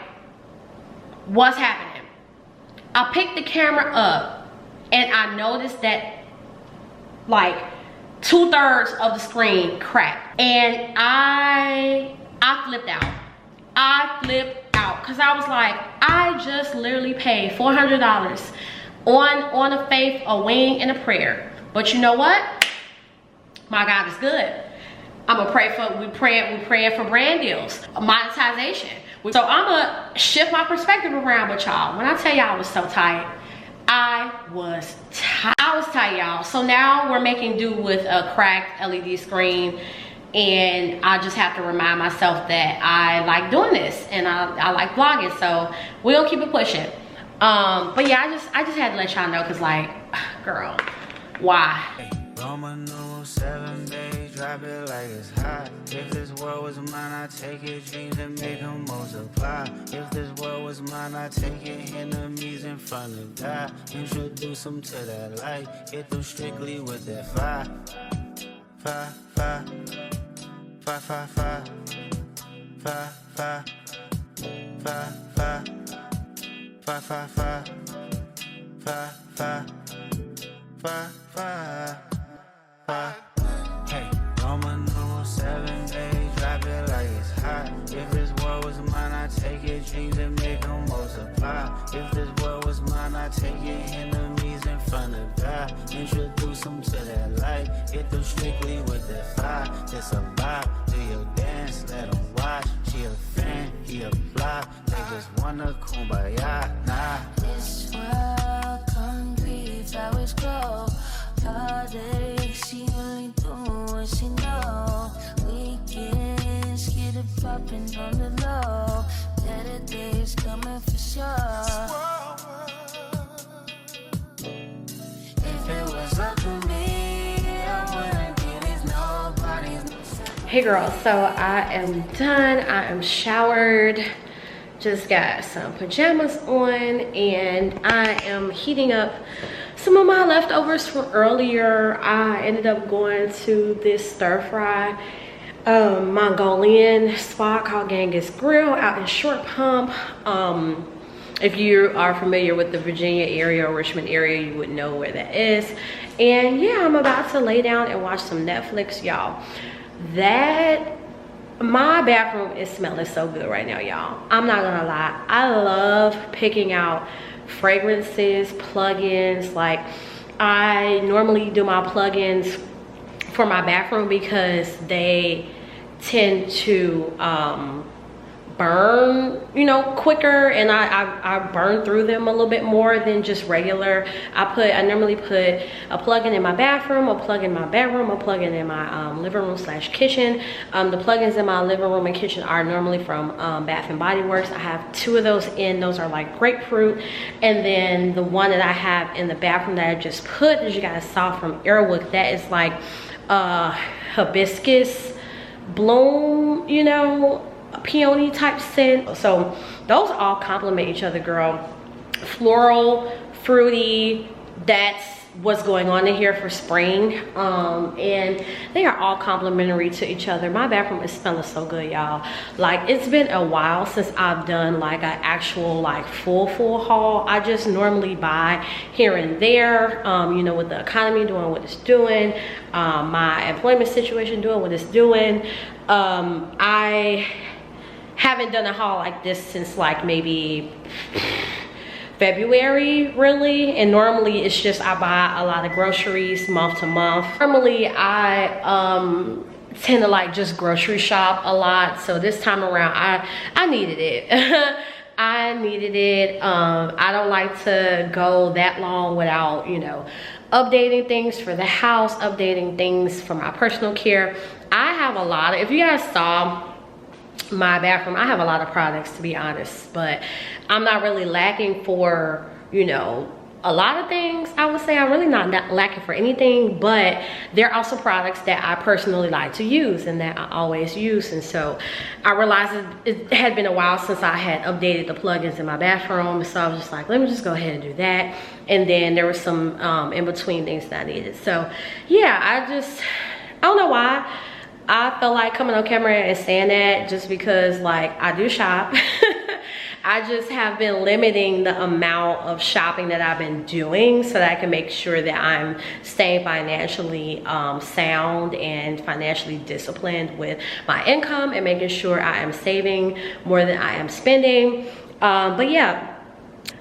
Speaker 1: what's happening? I picked the camera up and I noticed that like 2/3 of the screen cracked, and I flipped out. I flipped out because I was like, I just literally paid $400 on a faith, a wing, and a prayer. But you know what? My God is good. I'm gonna pray for, we praying for brand deals, monetization. So I'm gonna shift my perspective around with y'all. When I tell y'all I was so tired, I was tired, y'all. So now we're making do with a cracked LED screen, and I just have to remind myself that I like doing this and I like vlogging. So we'll keep it pushing. But yeah, I just had to let y'all know, cause like, girl, why?
Speaker 3: Roman numeral 7, babe, drop it like it's hot. If this world was mine, I'd take it, dreams and make them multiply. If this world was mine, I'd take it, enemies in front of God. Introduce them to that light, hit them strictly with that fire. Fire, fire, fire, fire, fire, fire, fire, fire, fire, fire, fire, fire, fire, fire, fire, fire. Hey, Roman numeral 7, babe, drop it like it's hot. If this world was mine, I'd take it, dreams and make them multiply. If this world was mine, I'd take it, enemies in front of God. Introduce them to that light, hit them strictly with that fire. It's a vibe, do your dance, let them watch. She a fan, he a flop, they just wanna kumbaya, nah.
Speaker 4: This world concrete, flowers grow. All day, she only do what she know. Weekends, get it poppin' on the low.
Speaker 1: Hey girl, so I am done. I am showered. Just got some pajamas on and I am heating up some of my leftovers from earlier. I ended up going to this stir-fry Mongolian spot called Genghis Grill out in Short Pump. If you are familiar with the Virginia area or Richmond area, you would know where that is. And yeah, I'm about to lay down and watch some Netflix, y'all. My bathroom is smelling so good right now, y'all. I'm not gonna lie. I love picking out fragrances, plugins. Like, I normally do my plugins for my bathroom because they tend to burn, you know, quicker, and I burn through them a little bit more than just regular. I normally put a plug-in in my bathroom, a plug in my bedroom, a plug-in in my living room / kitchen. The plugins in my living room and kitchen are normally from Bath and Body Works. I have 2 of those in. Those are like grapefruit, and then the one that I have in the bathroom that I just put, as you guys saw, from Airwick, that is like hibiscus bloom, you know, peony type scent. So those all complement each other, girl. Floral, fruity, that's what's going on in here for spring. And they are all complementary to each other. My bathroom is smelling so good, y'all. Like, it's been a while since I've done like an actual like full haul. I just normally buy here and there, you know, with the economy doing what it's doing, my employment situation doing what it's doing. I haven't done a haul like this since like maybe February, really. And normally it's just I buy a lot of groceries month to month. Normally I tend to like just grocery shop a lot, so this time around I needed it. I needed it. I don't like to go that long without, you know, updating things for the house, updating things for my personal care. I have a lot of, if you guys saw my bathroom, I have a lot of products, to be honest, but I'm not really lacking for, you know, a lot of things. I would say I'm really not lacking for anything, but there are also products that I personally like to use and that I always use. And so I realized it had been a while since I had updated the plugins in my bathroom, so I was just like, let me just go ahead and do that. And then there was some in between things that I needed. So yeah, I don't know why I felt like coming on camera and saying that, just because like I do shop. I just have been limiting the amount of shopping that I've been doing so that I can make sure that I'm staying financially sound and financially disciplined with my income, and making sure I am saving more than I am spending. But yeah,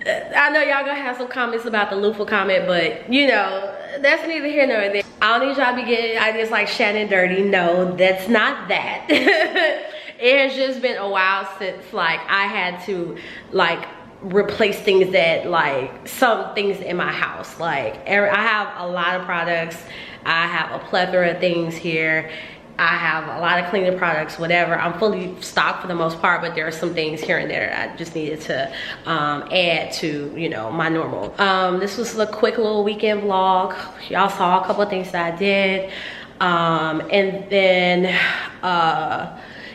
Speaker 1: I know y'all gonna have some comments about the loofah comment, but you know, that's neither here nor there. I don't need y'all to be getting ideas like Shannon dirty. No, that's not that. It has just been a while since like I had to like replace things that, like, some things in my house. Like, I have a lot of products. I have a plethora of things here. I have a lot of cleaning products, whatever. I'm fully stocked for the most part, but there are some things here and there I just needed to add to, you know, my normal. This was a quick little weekend vlog. Y'all saw a couple of things that I did. And then,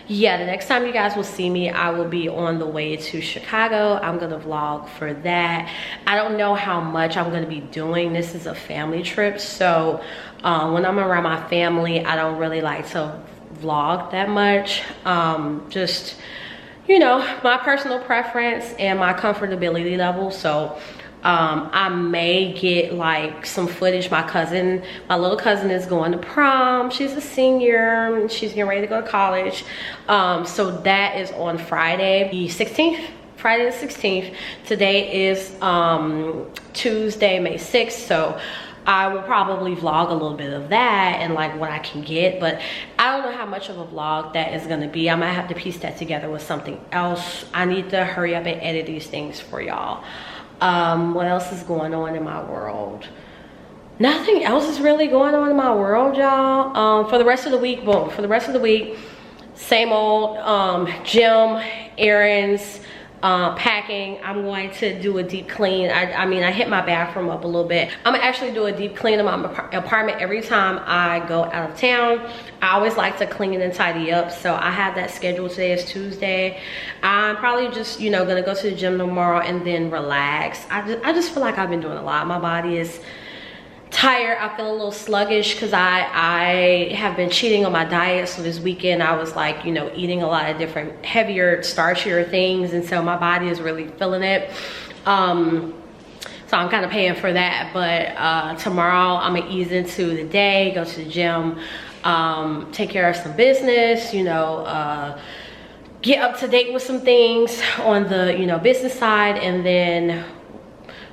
Speaker 1: yeah, the next time you guys will see me, I will be on the way to Chicago. I'm gonna vlog for that. I don't know how much I'm gonna be doing. This is a family trip, so when I'm around my family, I don't really like to vlog that much. Just, you know, my personal preference and my comfortability level. So I may get like some footage. My little cousin is going to prom. She's a senior. She's getting ready to go to college. So that is on Friday the 16th. Friday the 16th. Today is Tuesday, May 6th. So I will probably vlog a little bit of that and like what I can get, but I don't know how much of a vlog that is gonna be. I might have to piece that together with something else. I need to hurry up and edit these things for y'all. What else is going on in my world? Nothing else is really going on in my world, y'all. For the rest of the week, same old, gym, errands, packing. I'm going to do a deep clean. I mean, I hit my bathroom up a little bit. I'm gonna actually do a deep clean of my apartment every time I go out of town. I always like to clean and tidy up, so I have that scheduled. Today is Tuesday. I'm probably just, you know, gonna go to the gym tomorrow and then relax. I just feel like I've been doing a lot. My body is tired. I feel a little sluggish because I have been cheating on my diet. So this weekend I was like, you know, eating a lot of different heavier, starchier things, and so my body is really feeling it. So I'm kind of paying for that. But tomorrow I'm gonna ease into the day, go to the gym, take care of some business, you know, get up to date with some things on the, you know, business side. And then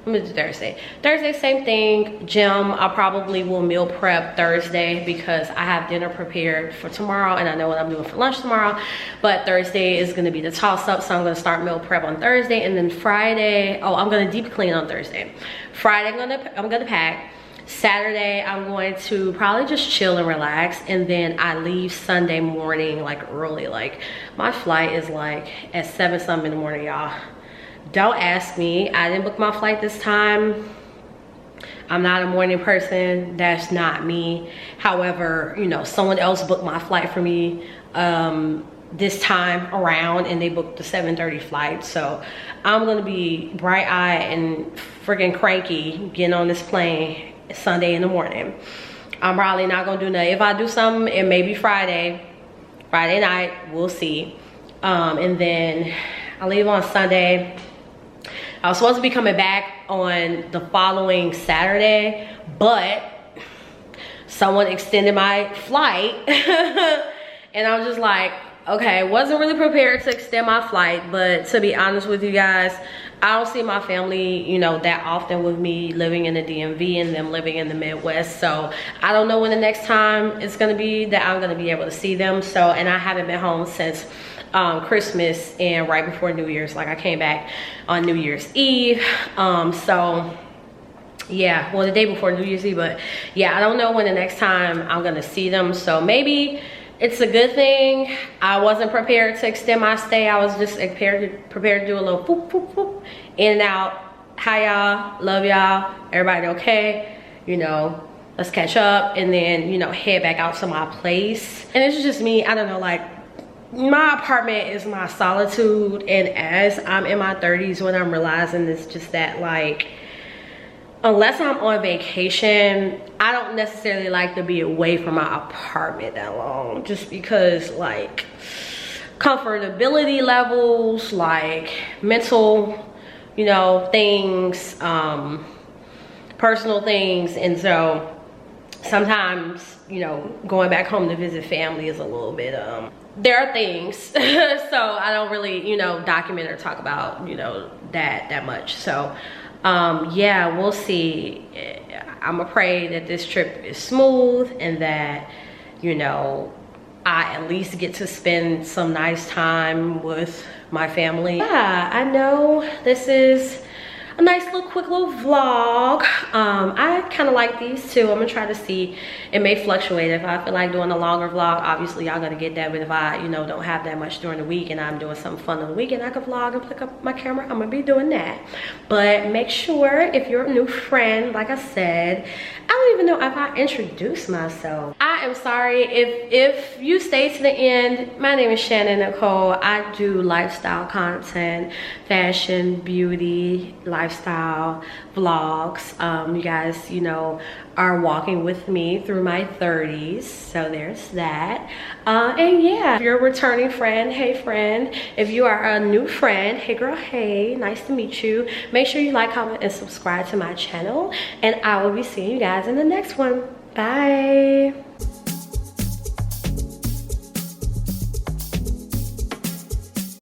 Speaker 1: I'm gonna do Thursday. Thursday, same thing, gym. I probably will meal prep Thursday because I have dinner prepared for tomorrow and I know what I'm doing for lunch tomorrow. But Thursday is gonna be the toss up, so I'm gonna start meal prep on Thursday. And then Friday, oh, I'm gonna deep clean on Thursday. Friday, I'm gonna pack. Saturday, I'm going to probably just chill and relax. And then I leave Sunday morning, like early. Like my flight is like at 7 something in the morning, y'all. Don't ask me. I didn't book my flight this time. I'm not a morning person. That's not me. However, you know, someone else booked my flight for me this time around, and they booked the 7:30 flight. So I'm gonna be bright-eyed and freaking cranky getting on this plane Sunday in the morning. I'm probably not gonna do nothing. If I do something, it may be Friday night. We'll see. And then I leave on Sunday. I was supposed to be coming back on the following Saturday, but someone extended my flight. And I was just like, okay, wasn't really prepared to extend my flight. But to be honest with you guys, I don't see my family, you know, that often with me living in the DMV and them living in the Midwest. So I don't know when the next time it's gonna be that I'm gonna be able to see them. So, and I haven't been home since Christmas and right before New Year's. Like I came back on New Year's Eve. So yeah, well, the day before New Year's Eve. But yeah, I don't know when the next time I'm gonna see them. So maybe it's a good thing I wasn't prepared to extend my stay. I was just prepared to do a little poop, poop, poop, in and out. Hi y'all, love y'all, everybody okay? You know, let's catch up and then, you know, head back out to my place. And it's just me, I don't know, like my apartment is my solitude. And as I'm in my 30s, when I'm realizing it's just that, like, unless I'm on vacation, I don't necessarily like to be away from my apartment that long, just because, like, comfortability levels, like mental, you know, things, personal things. And so sometimes, you know, going back home to visit family is a little bit, there are things. So I don't really, you know, document or talk about, you know, that much. So yeah, we'll see. I'm gonna pray that this trip is smooth and that, you know, I at least get to spend some nice time with my family. Yeah, I know this is a nice little quick little vlog. I kind of like these too. I'm gonna try to see. It may fluctuate. If I feel like doing a longer vlog, obviously y'all gonna get that. But if I, you know, don't have that much during the week and I'm doing something fun on the weekend, I can vlog and pick up my camera. I'm gonna be doing that. But make sure, if you're a new friend, like I said, I don't even know if I introduced myself. I am sorry if you stay to the end. My name is Shannon Nicole. I do lifestyle content, fashion, beauty, lifestyle vlogs. You guys, you know, are walking with me through my 30s, so there's that. And yeah, if you're a returning friend, hey friend. If you are a new friend, hey girl, hey, nice to meet you. Make sure you like, comment, and subscribe to my channel, and I will be seeing you guys in the next one. Bye.